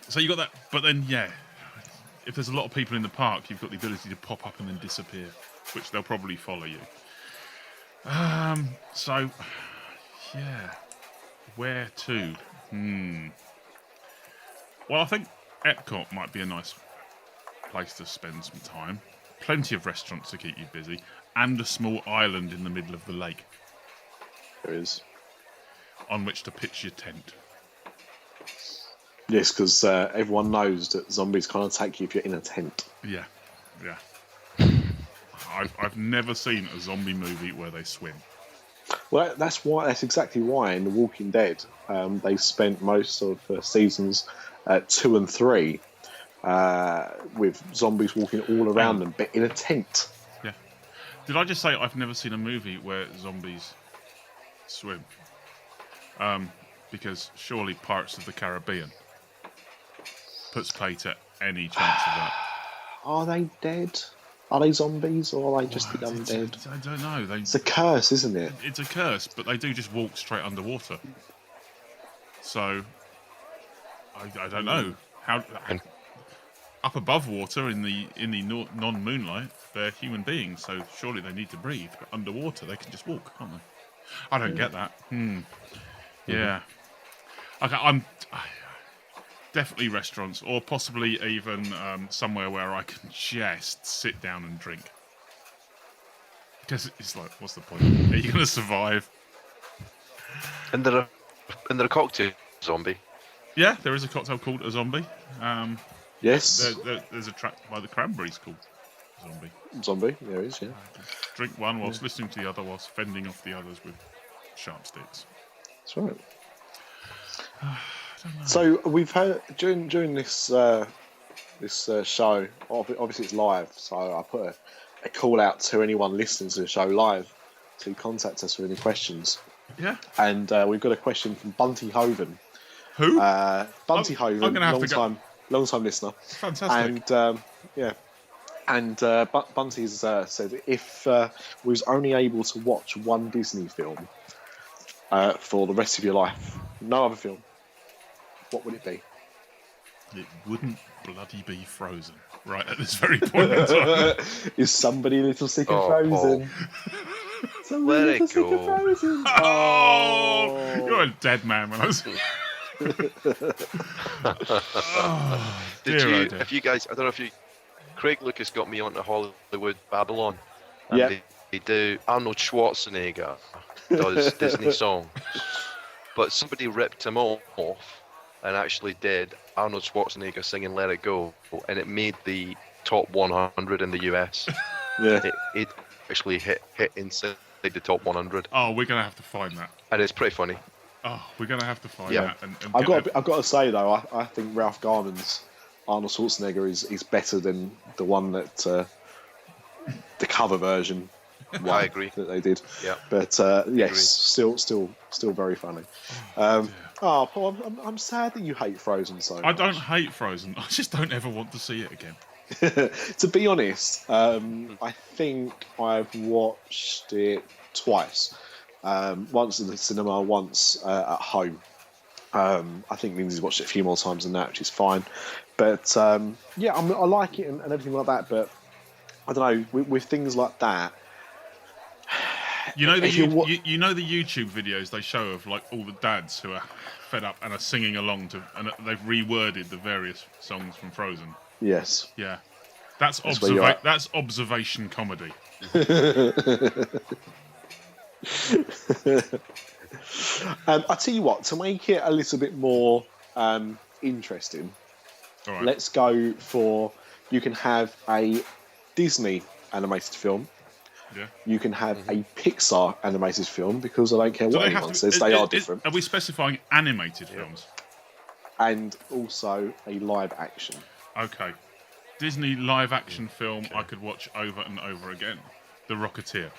So you got that, but then yeah, if there's a lot of people in the park, you've got the ability to pop up and then disappear, which they'll probably follow you. So yeah, where to? Well, I think Epcot might be a nice place to spend some time. Plenty of restaurants to keep you busy, and a small island in the middle of the lake There is. on which to pitch your tent. Yes, because everyone knows that zombies can't attack you if you're in a tent. Yeah, yeah. I've never seen a zombie movie where they swim. Well, that's why. That's exactly why in The Walking Dead, they spent most of the seasons 2 and 3 with zombies walking all around them, but in a tent. Yeah. Did I just say I've never seen a movie where zombies swim? Because surely Pirates of the Caribbean puts play to any chance of that. Are they dead? Are they zombies or are they just the Well, undead? I don't know. It's a curse, isn't it? It's a curse, but they do just walk straight underwater. So I don't know how. Up above water in the non-moonlight, they're human beings, so surely they need to breathe. But underwater, they can just walk, can't they? I don't get that. Yeah. Okay, I'm definitely restaurants, or possibly even somewhere where I can just sit down and drink. Because it's like, what's the point? Are you going to survive? And they're a cocktail zombie. Yeah, there is a cocktail called a zombie. Yes. There's a track by the Cranberries called Zombie. Zombie, there is, yeah. Drink one whilst listening to the other, whilst fending off the others with sharp sticks. That's right. So we've heard during this show. Obviously, it's live, so I put a call out to anyone listening to the show live to contact us with any questions. Yeah. And we've got a question from Bunty Hoven, Who? Bunty I'm Hoven, gonna have to go. long time listener. Fantastic. And yeah, and Bunty's said if we was only able to watch one Disney film for the rest of your life, no other film, what would it be? It wouldn't bloody be Frozen right at this very point in time. Is somebody a little sick of Oh, Frozen? Somebody Let a little it sick of go. Frozen. Oh, you're a dead man when I was. Oh, Did dear, you? oh dear. If you guys, I don't know if you. Craig Lucas got me onto Hollywood Babylon. And Yep. they do Arnold Schwarzenegger does Disney songs, but somebody ripped him off and actually did Arnold Schwarzenegger singing "Let It Go," and it made the top 100 in the US. Yeah. It actually hit inside the top 100, Oh, we're gonna have to find that. and it's pretty funny. Oh, we're gonna have to find Yeah. that. And I've get got to say though, I think Ralph Garman's Arnold Schwarzenegger is better than the one that the cover version. I agree. That they did. Yeah. But yes, still very funny. Paul, I'm sad that you hate Frozen so much. I don't hate Frozen. I just don't ever want to see it again. To be honest, I think I've watched it twice. Once in the cinema, once at home. I think Lindsay's watched it a few more times than that, which is fine. But yeah, I like it and everything like that. But I don't know, with things like that. You know the If you wa- you know the YouTube videos they show of like all the dads who are fed up and are singing along to, and they've reworded the various songs from Frozen. Yes. Yeah, that's where you're at. that's observation comedy. I tell you what, to make it a little bit more interesting, All right. let's go for, you can have a Disney animated film, Yeah. you can have a Pixar animated film, because I don't care what anyone says, they are different, Are we specifying animated films? and also a live action. Okay. Disney live action film I could watch over and over again. The Rocketeer.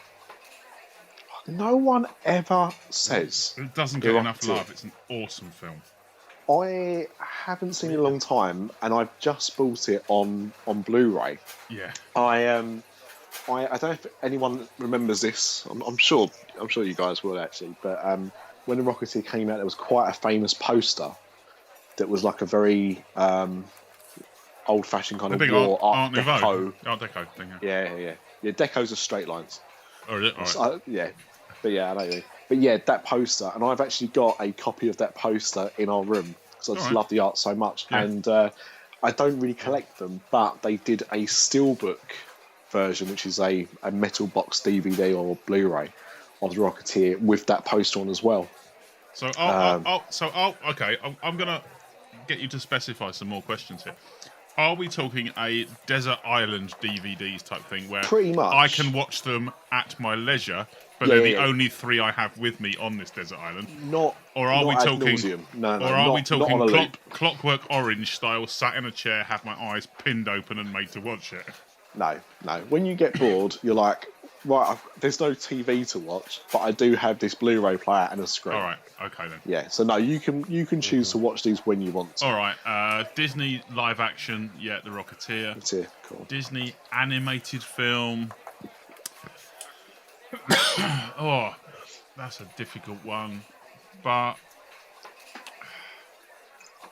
No one ever says. It doesn't The get enough Rocketeer. love. It's an awesome film. I haven't seen it in a long time, and I've just bought it on Blu-ray. Yeah. I don't know if anyone remembers this. I'm sure you guys will actually. But when the Rocketeer came out, there was quite a famous poster that was like a very old-fashioned kind The of big war Art Nouveau. Deco. Art Deco thing. Yeah. Yeah. Decos are straight lines. Oh, is it? All right. So, yeah. But yeah, I know. But yeah, that poster, and I've actually got a copy of that poster in our room because I just Alright. love the art so much. Yeah. And I don't really collect them, but they did a steelbook version, which is a metal box DVD or Blu-ray of the Rocketeer with that poster on as well. So, okay, I'm gonna get you to specify some more questions here. Are we talking a Desert Island DVDs type thing where Pretty much. I can watch them at my leisure, but Yeah, they're the yeah. only three I have with me on this desert island? Not. Or are not we ad talking? nauseam. No, or are we not on a talking loop. Clockwork Orange style, sat in a chair, have my eyes pinned open and made to watch it? No. When you get bored, you're like, right, there's no TV to watch, but I do have this Blu-ray player and a screen. All right, okay then. Yeah, so no, you can choose to watch these when you want to. All right, Disney live action, yeah, The Rocketeer. That's it. Cool. Disney animated film. Oh, that's a difficult one, but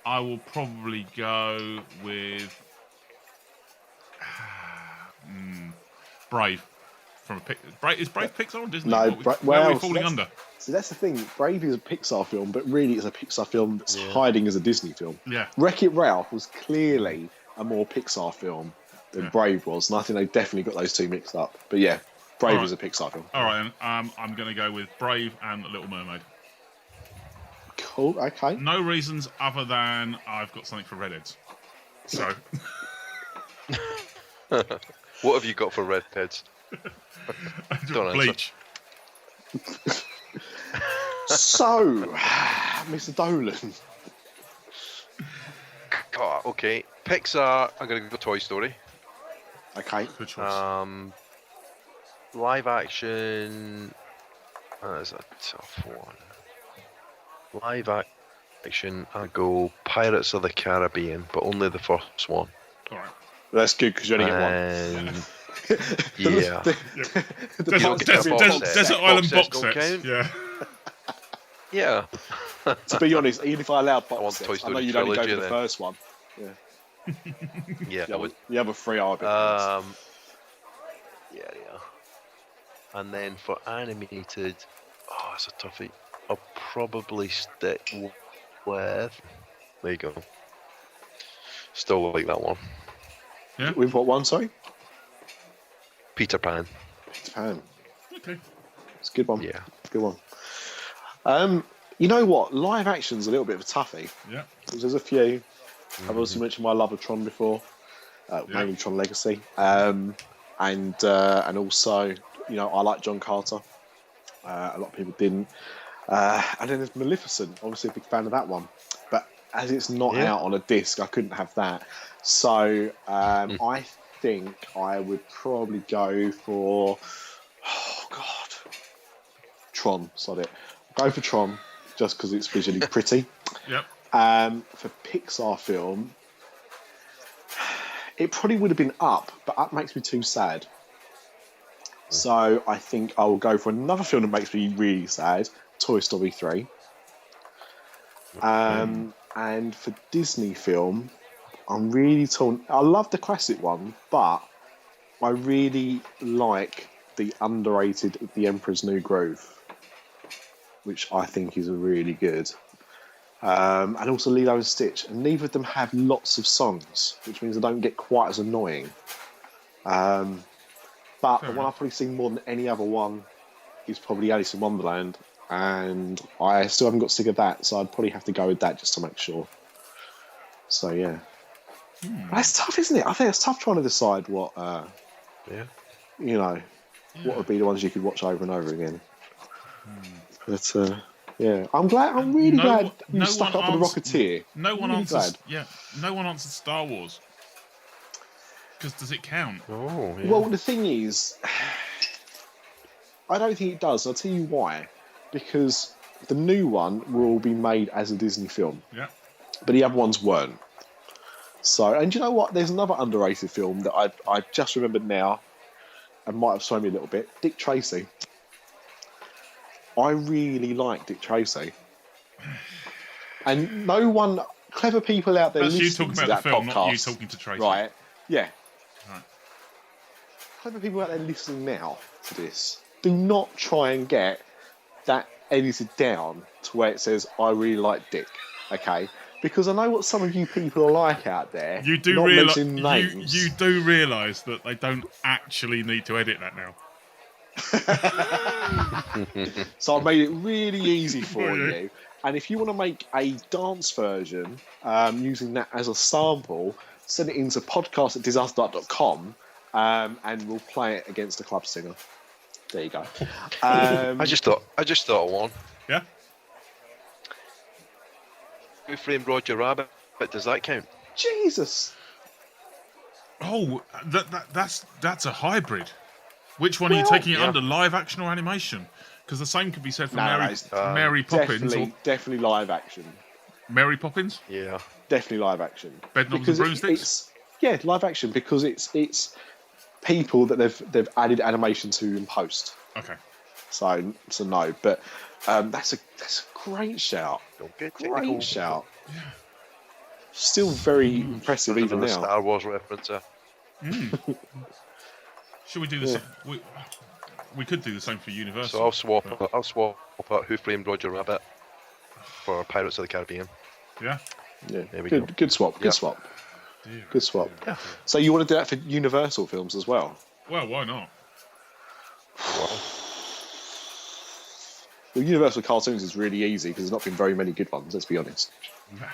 I will probably go with Brave. Is Brave Pixar or Disney? No, Where are we falling under? See, that's the thing. Brave is a Pixar film, but really it's a Pixar film that's hiding as a Disney film. Yeah. Wreck-It Ralph was clearly a more Pixar film than Brave was, and I think they definitely got those two mixed up. But yeah, Brave All right. was a Pixar film. All right, I'm going to go with Brave and The Little Mermaid. Cool, okay. No reasons other than I've got something for redheads. So, What have you got for redheads? Don't answer. Bleach. So, Mr. Dolan. Oh, okay. Pixar, I'm going to go Toy Story. Okay. Good choice. Live action. That's a tough one. Live act. action, I go Pirates of the Caribbean, but only the first one. All right. That's good because you only get one. And yeah. The You don't box get set. a box set. Desert Island Box box sets don't sets. count. Yeah. Yeah. To be honest, even if I allowed I want box Toy sets, I Story know you'd only go for trilogy the then. first one. Yeah, I would. The other three are a bit Yeah. And then for animated, it's a toughie. I'll probably stick with. There you go. Still like that one. Yeah. With what one, sorry? Peter Pan. Peter Pan. Okay. It's a good one. Yeah. Good one. You know what? Live action's a little bit of a toughie. Yeah. There's a few. I've also mentioned my love of Tron before, mainly Tron Legacy, and also, I like John Carter. A lot of people didn't. And then there's Maleficent. Obviously, a big fan of that one. But as it's not out on a disc, I couldn't have that. So I think I would probably go for. Oh God, Tron. Sod it. Go for Tron just because it's visually pretty. Yep. For Pixar film, it probably would have been Up, but Up makes me too sad. So I think I will go for another film that makes me really sad, Toy Story 3. And for Disney film, I'm really torn. I love the classic one, but I really like the underrated The Emperor's New Groove, which I think is really good. And also Lilo and Stitch, and neither of them have lots of songs, which means they don't get quite as annoying. But the one I've probably seen more than any other one is probably Alice in Wonderland, and I still haven't got sick of that, so I'd probably have to go with that just to make sure. So yeah, that's tough, isn't it? I think it's tough trying to decide what, what would be the ones you could watch over and over again. But yeah, I'm really glad you stuck up for the Rocketeer. No one really answers. glad. Yeah, no one answers Star Wars. Because does it count? Oh, yeah. Well, the thing is, I don't think it does. I'll tell you why. Because the new one will be made as a Disney film. Yeah. But the other ones weren't. So, and you know what? There's another underrated film that I just remembered now and might have thrown me a little bit. Dick Tracy. I really like Dick Tracy. And no one, clever people out there That's you listening talking to about that the film, podcast, not you talking to Tracy. right? Yeah. Right. Clever people out there listening now to this, do not try and get that edited down to where it says, I really like Dick, okay? Because I know what some of you people are like out there. You do realise you do realise that they don't actually need to edit that now. So I made it really easy for you. And if you want to make a dance version using that as a sample, send it into podcast@disasterdark.com and we'll play it against a club singer. There you go. I just thought of one. Yeah. Who Framed Roger Rabbit? But does that count? Jesus. Oh, that's a hybrid. Which one are you taking it under, live action or animation? Because the same could be said for Mary Poppins. Definitely live action. Mary Poppins? Yeah. Definitely live action. Bedknobs and Broomsticks? Yeah, live action because it's people that they've added animation to in post. Okay. So no, but that's a great shout. Great shout. Yeah. Still very impressive even now. Star Wars reference. Should we do the same? We could do the same for Universal. So I'll swap out Who Framed Roger Rabbit for Pirates of the Caribbean. Yeah. There we go. Good swap. Good swap. Good swap. Yeah. So you want to do that for Universal films as well? Well, why not? Well, Universal cartoons is really easy because there's not been very many good ones. Let's be honest. No.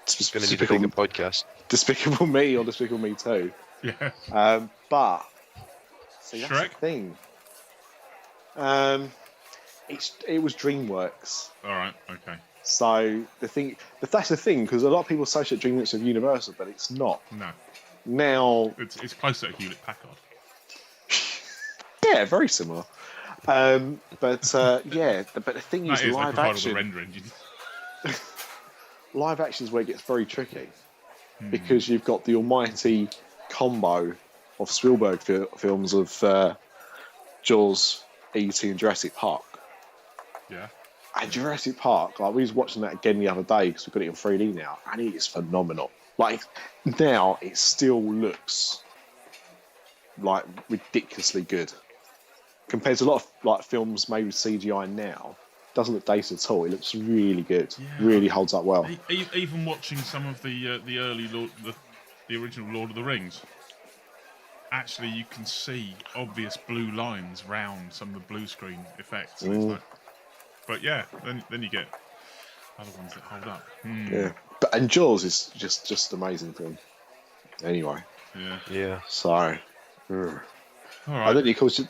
It's going to need a bigger podcast. Despicable Me or Despicable Me 2. Yeah. But see, that's Shrek? the thing. It was DreamWorks. All right. Okay. So that's the thing because a lot of people associate DreamWorks with Universal, but it's not. No. Now it's closer to Hewlett Packard. Yeah, very similar. But the thing is, live They provide action. all the render engines. live action is where it gets very tricky because you've got the almighty combo of Spielberg films of Jaws, E.T. and Jurassic Park. Yeah. And Jurassic Park, like we was watching that again the other day because we've got it in 3D now, and it is phenomenal. Like now, it still looks like ridiculously good compared to a lot of like films made with CGI now. Doesn't look dated at all. It looks really good. Yeah. Really holds up well. Even watching some of the early the original Lord of the Rings, actually you can see obvious blue lines round some of the blue screen effects. And it's like, but yeah, then you get other ones that hold up. Yeah, and Jaws is just amazing film. Anyway. Yeah. So. All right. And then of course you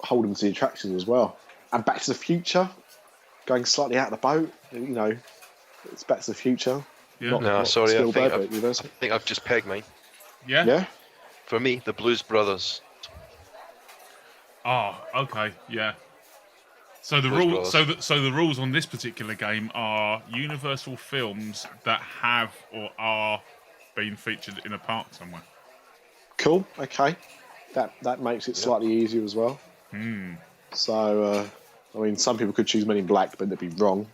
hold them to the attractions as well. And Back to the Future, going slightly out of the boat. It's Back to the Future. Yeah. Not Sorry, Spielberg, I but think I've just pegged mine. Yeah. Yeah. For me, the Blues Brothers. Oh, okay, yeah. So the Blues rules, Brothers. so the rules on this particular game are Universal films that have or are being featured in a park somewhere. Cool. Okay. That makes it slightly easier as well. So, I mean, some people could choose Men in Black, but they'd be wrong.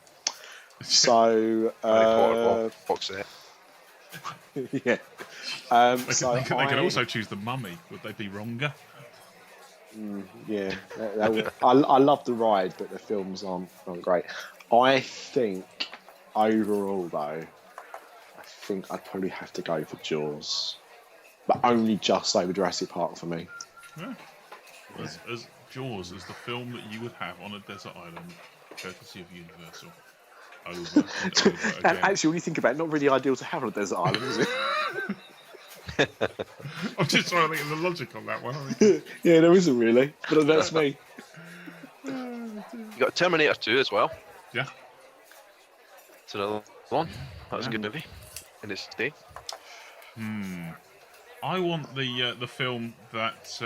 So, Box set. yeah. They could also choose the Mummy. Would they be wronger? Yeah. I love the ride, but the films aren't great. I think overall, though, I'd probably have to go for Jaws, but only just over Jurassic Park for me. Yeah. As Jaws is the film that you would have on a desert island, courtesy of Universal. Over and over again. Actually, when you think about it, not really ideal to have on a desert island, is it? I'm just trying to think of the logic on that one. Yeah, there isn't really, but that's me. You got Terminator 2 as well. Yeah. It's another one. That was a good movie in its day. I want the film that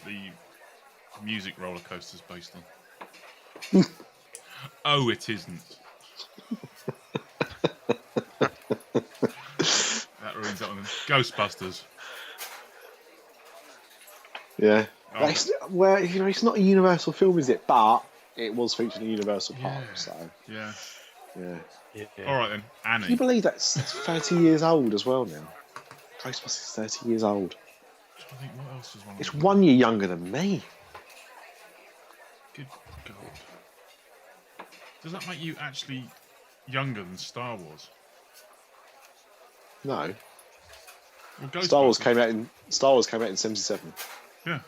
the music roller coaster is based on. Oh, it isn't. That ruins that one. Ghostbusters. Yeah. Oh. It's not a Universal film, is it? But it was featured in Universal Park, so Yeah. yeah. All right then, Can you Annie. believe that's 30 years old as well now? Ghostbusters is 30 years old. I think what else is one? It's 1 year younger than me. Good God. Does that make you actually younger than Star Wars? No. Well, Star Wars Ghostbusters- came out in 77. Yeah.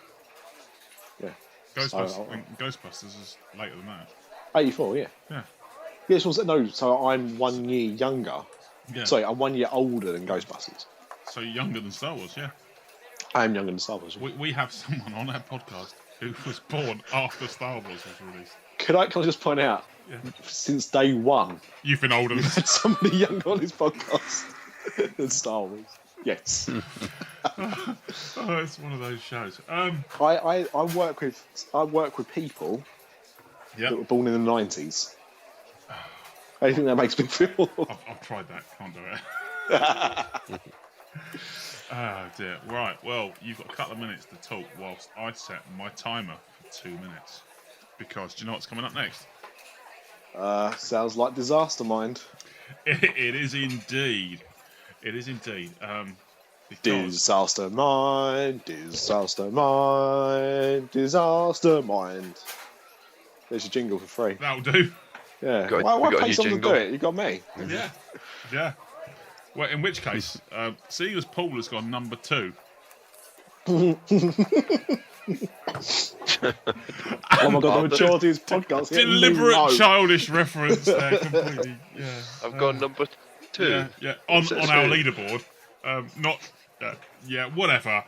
Yeah. Ghostbusters is later than that. 84, yeah. Yeah. Yeah, so I'm 1 year younger. Yeah. Sorry, I'm 1 year older than Ghostbusters. So you're younger than Star Wars, yeah. I am younger than Star Wars. We have someone on our podcast who was born after Star Wars was released. Can I just point out, since day one, You've been older than had somebody young on his podcast than Star Wars. Yes. Oh, it's one of those shows. I work with people Yeah. that were born in the 90s. I think that makes me feel. I've tried that. Can't do it. Oh dear. Right. Well, you've got a couple of minutes to talk whilst I set my timer for 2 minutes. Because do you know what's coming up next? Sounds like Disastermind. It is indeed. It is indeed. Because Disastermind, Disastermind, Disastermind. There's your jingle for free. that'll do. Yeah. We Why got a pay new someone to do jingle. it? You got me. Yeah. Yeah. Well, in which case, seeing as Paul has gone number 2. Oh my god, the majority of his podcast. Deliberate childish reference there, completely. Yeah. I've got number 2. Yeah, yeah. On What's that our say? leaderboard. Not. Yeah, whatever.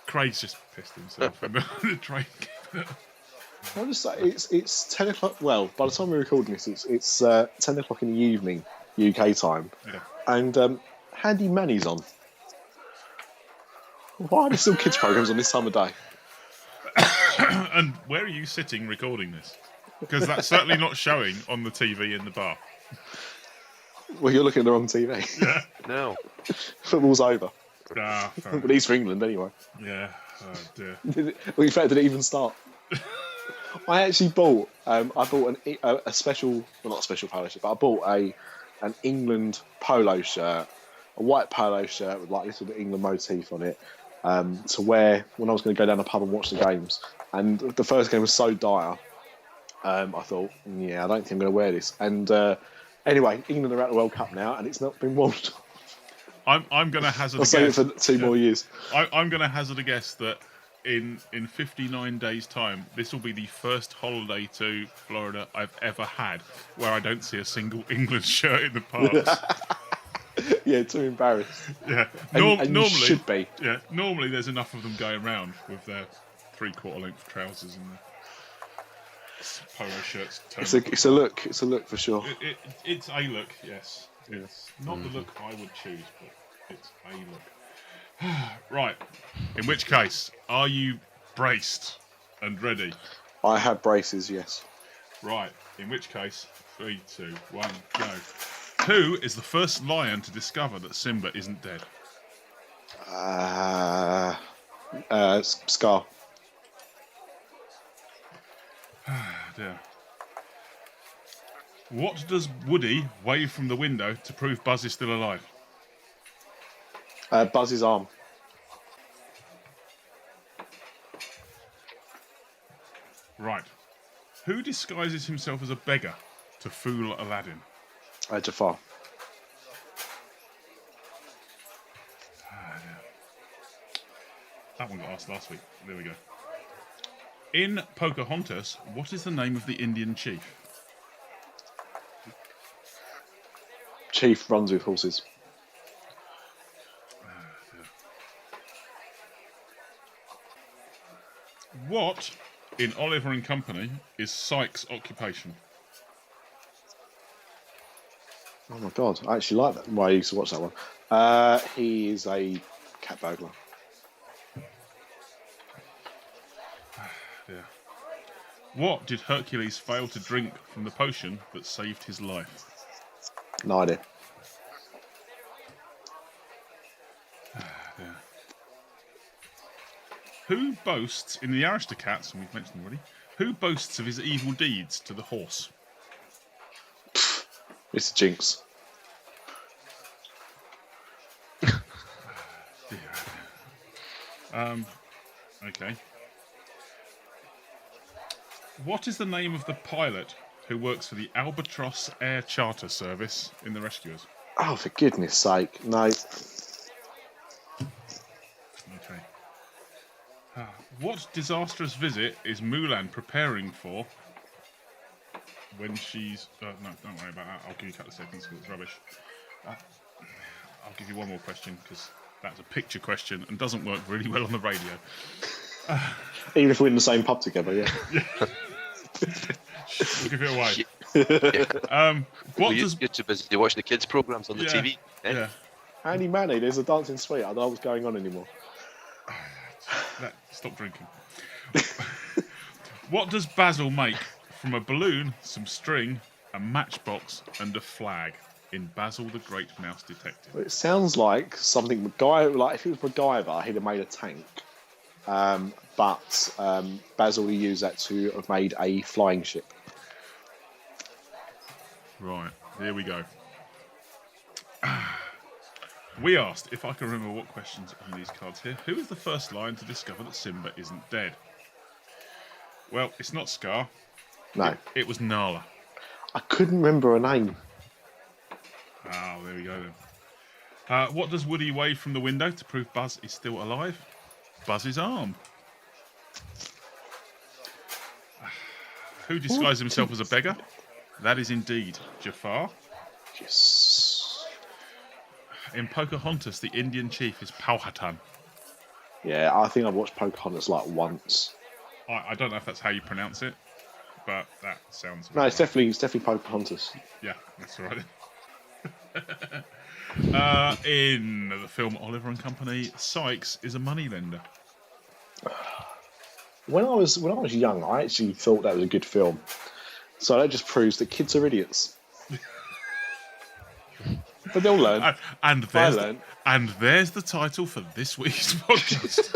Craig's just pissed himself in the train. I'll just say it's 10 o'clock. Well, by the time we're recording this, it's 10 o'clock in the evening, UK time, Yeah. and Handy Manny's on. Why are there still kids programs on this time of day? And where are you sitting recording this? Because that's certainly not showing on the TV in the bar. Well, you're looking at the wrong TV. Yeah. No. Football's over. Ah, fair But he's for England anyway. yeah. Oh dear. Well, in fact, did it even start? I actually bought. I bought a special, well, not a special polo shirt, but I bought an England polo shirt, a white polo shirt with like a little bit England motif on it, to wear when I was going to go down the pub and watch the games. And the first game was so dire. I thought, yeah, I don't think I'm going to wear this. And anyway, England are at the World Cup now, and it's not been worn. I'm going to hazard. I'll save it for 2 more years. I'm going to hazard a guess that in 59 days' time, this will be the first holiday to Florida I've ever had where I don't see a single England shirt in the parks. Yeah, too embarrassed. Yeah, And normally you should be. Yeah, normally there's enough of them going around with their 3/4 length trousers and their polo shirts. It's a look. It's a look for sure. It's a look, yes. It's not the look I would choose, but it's a look. Right. In which case, are you braced and ready? I have braces, yes. Right. In which case, 3, 2, 1, go. Who is the first lion to discover that Simba isn't dead? Scar. Dear. What does Woody wave from the window to prove Buzz is still alive? Buzz's arm. Right. Who disguises himself as a beggar to fool Aladdin? Jafar. That one got asked last week. There we go. In Pocahontas, what is the name of the Indian chief? Chief runs with horses. What, in Oliver and Company, is Sykes' occupation? Oh my god, I actually like that. Well, I used to watch that one. He is a cat burglar. Yeah. What did Hercules fail to drink from the potion that saved his life? No idea. Yeah. Who boasts, in the Aristocats, and we've mentioned already, who boasts of his evil deeds to the horse? Mr. Jinx. Okay. What is the name of the pilot who works for the Albatross Air Charter Service in The Rescuers? Oh, for goodness sake, no. Okay. What disastrous visit is Mulan preparing for when she's... no, don't worry about that. I'll give you a couple of seconds because it's rubbish. I'll give you one more question because that's a picture question and doesn't work really well on the radio. Even if we're in the same pub together, yeah. We'll give it away. You're too busy watching the kids' programs on the TV. Eh? Yeah. Andy Manny, there's a dancing suite. I don't know what's going on anymore. Stop drinking. What does Basil make from a balloon, some string, a matchbox, and a flag in Basil the Great Mouse Detective? It sounds like something like if it was MacGyver, he'd have made a tank. But Basil used that to have made a flying ship. Right, here we go. We asked, if I can remember what questions on these cards here, who is the first lion to discover that Simba isn't dead? Well, it's not Scar. No. It was Nala. I couldn't remember her name. Oh, there we go then. What does Woody wave from the window to prove Buzz is still alive? Buzz's arm. Who disguised himself as a beggar? That is indeed Jafar. Yes. In Pocahontas, the Indian chief is Powhatan. Yeah, I think I've watched Pocahontas like once. I don't know if that's how you pronounce it, but that sounds... No, it's definitely Pocahontas. Yeah, that's all right. In the film Oliver and Company, Sykes is a moneylender. When I was young, I actually thought that was a good film. So that just proves that kids are idiots. But they'll learn. And I there's learned. and there's the title for this week's podcast.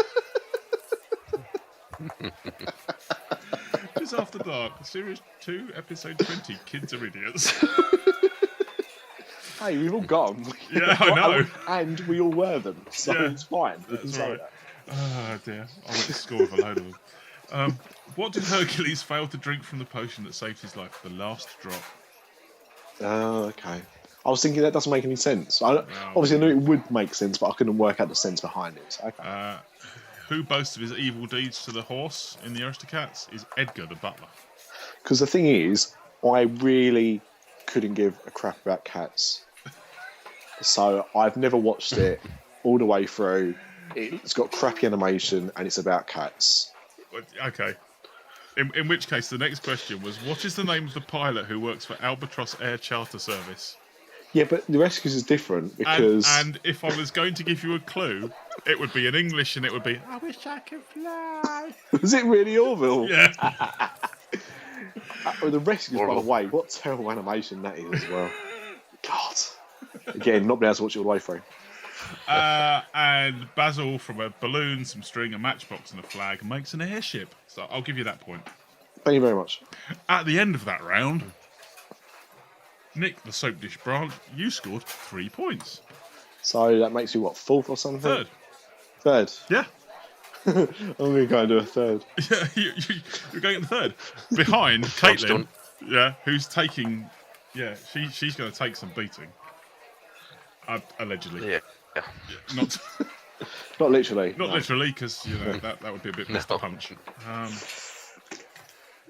Disafterdark, Series 2, Episode 20. Kids are idiots. Hey, we've all got them. Yeah, I know. And we all were them, so Yeah, it's fine. We can that's say right. that. Oh dear, I went to school with a load of them. What did Hercules fail to drink from the potion that saved his life? The last drop. Oh, okay. I was thinking that doesn't make any sense. Obviously, I knew it would make sense, but I couldn't work out the sense behind it. So, okay. Who boasts of his evil deeds to the horse in the Aristocats is Edgar the butler. Because the thing is, I really couldn't give a crap about cats. So I've never watched it all the way through. It's got crappy animation and it's about cats. Okay. In which case, the next question was, what is the name of the pilot who works for Albatross Air Charter Service? Yeah, but the Rescues is different because... And if I was going to give you a clue, it would be in English and it would be, I wish I could fly. Was it really Orville? Yeah. The Rescues, by the way, what terrible animation that is as well. God. Again, not being able to watch it all the way through. And Basil, from a balloon, some string, a matchbox and a flag, makes an airship. So I'll give you that point. Thank you very much. At the end of that round, Nick, the soap dish branch, you scored 3 points. So that makes you, what, fourth or something? Third. Third? Yeah. I'm going to go and do a third. Yeah, you're going in third. Behind Caitlin, yeah, who's taking... Yeah, she's going to take some beating. Allegedly. Yeah. Not literally. Not literally, because you know that would be a bit Mr. Punch.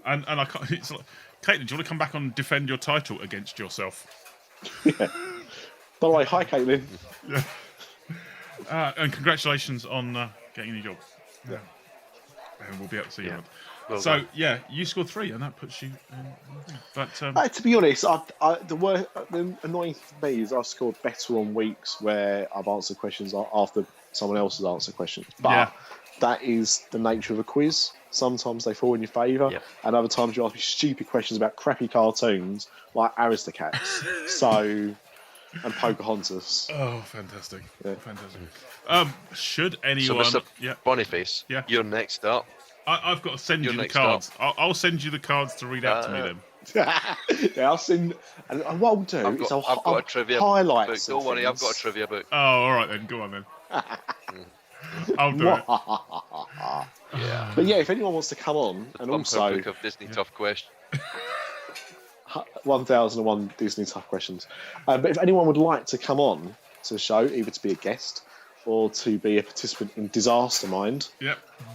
And I can't. It's like, Caitlin, do you want to come back and defend your title against yourself? Yeah. By the way, hi Caitlin. Yeah. And congratulations on getting a new job. Yeah. And we'll be able to see you. Well so done. yeah, you scored 3, and that puts you. But to be honest, the annoying thing for me is I've scored better on weeks where I've answered questions after someone else has answered questions. But that is the nature of a quiz. Sometimes they fall in your favour, and other times you ask me stupid questions about crappy cartoons like Aristocats. And Pocahontas. Oh, fantastic! Yeah. Fantastic. Should anyone? So, Mr. Boniface, you're next up. I've got to send you the next cards. I'll send you the cards to read out to me then. I'll send. And what I'll do is I've got a trivia highlight. book. Don't worry, I've got a trivia book. Oh, all right then. Go on then. I'll do it. Yeah. But yeah, if anyone wants to come on, The and bumper also book of Disney Tough Questions. 1001 Disney Tough Questions. But if anyone would like to come on to the show, either to be a guest or to be a participant in Disastermind,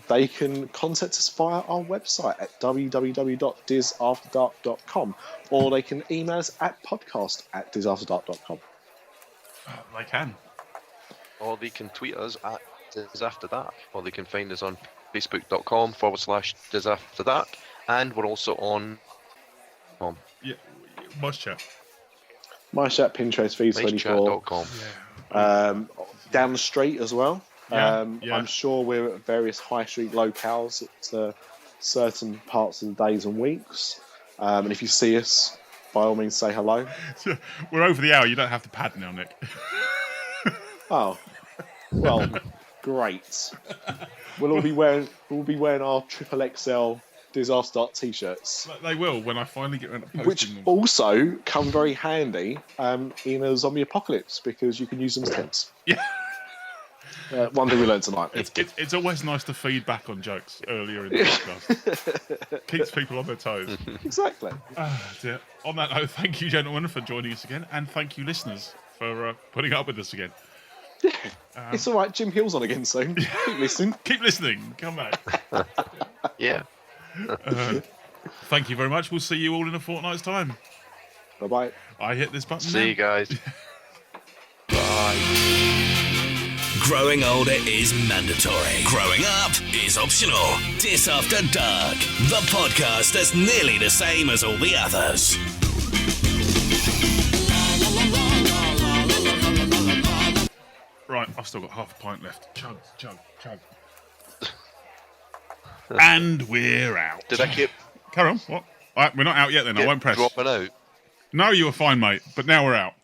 they can contact us via our website at www.disafterdark.com, or they can email us at podcast@disafterdark.com. They can. Or they can tweet us at Disafterdark, or they can find us on facebook.com/Disafterdark, and we're also on Moist Chat. My chat, Pinterest, V24. MyChat.com. Down the street as well. Yeah. I'm sure we're at various high street locales at certain parts of the days and weeks. And if you see us, by all means, say hello. We're over the hour. You don't have to pad now, Nick. Oh, well, great. We'll be wearing our triple XL Disafterdark t-shirts. They will when I finally get around to posting Which them. also come very handy in a zombie apocalypse because you can use them as tents. Yeah. One thing we learned tonight. It's always nice to feed back on jokes earlier in the podcast. Keeps people on their toes. Exactly. Dear. On that note, thank you, gentlemen, for joining us again, and thank you, listeners, for putting up with us again. Yeah. It's all right. Jim Hill's on again soon. Keep listening. Keep listening. Come back. Yeah. Thank you very much. We'll see you all in a fortnight's time. Bye-bye. I hit this button. See you guys. Bye. Growing older is mandatory. Growing up is optional. Dis After Dark, the podcast that's nearly the same as all the others. Right, I've still got half a pint left. Chug, chug, chug. And we're out. Did I keep? Carry on. What? We're not out yet then. I won't press. Dropping out. No, you were fine, mate. But now we're out.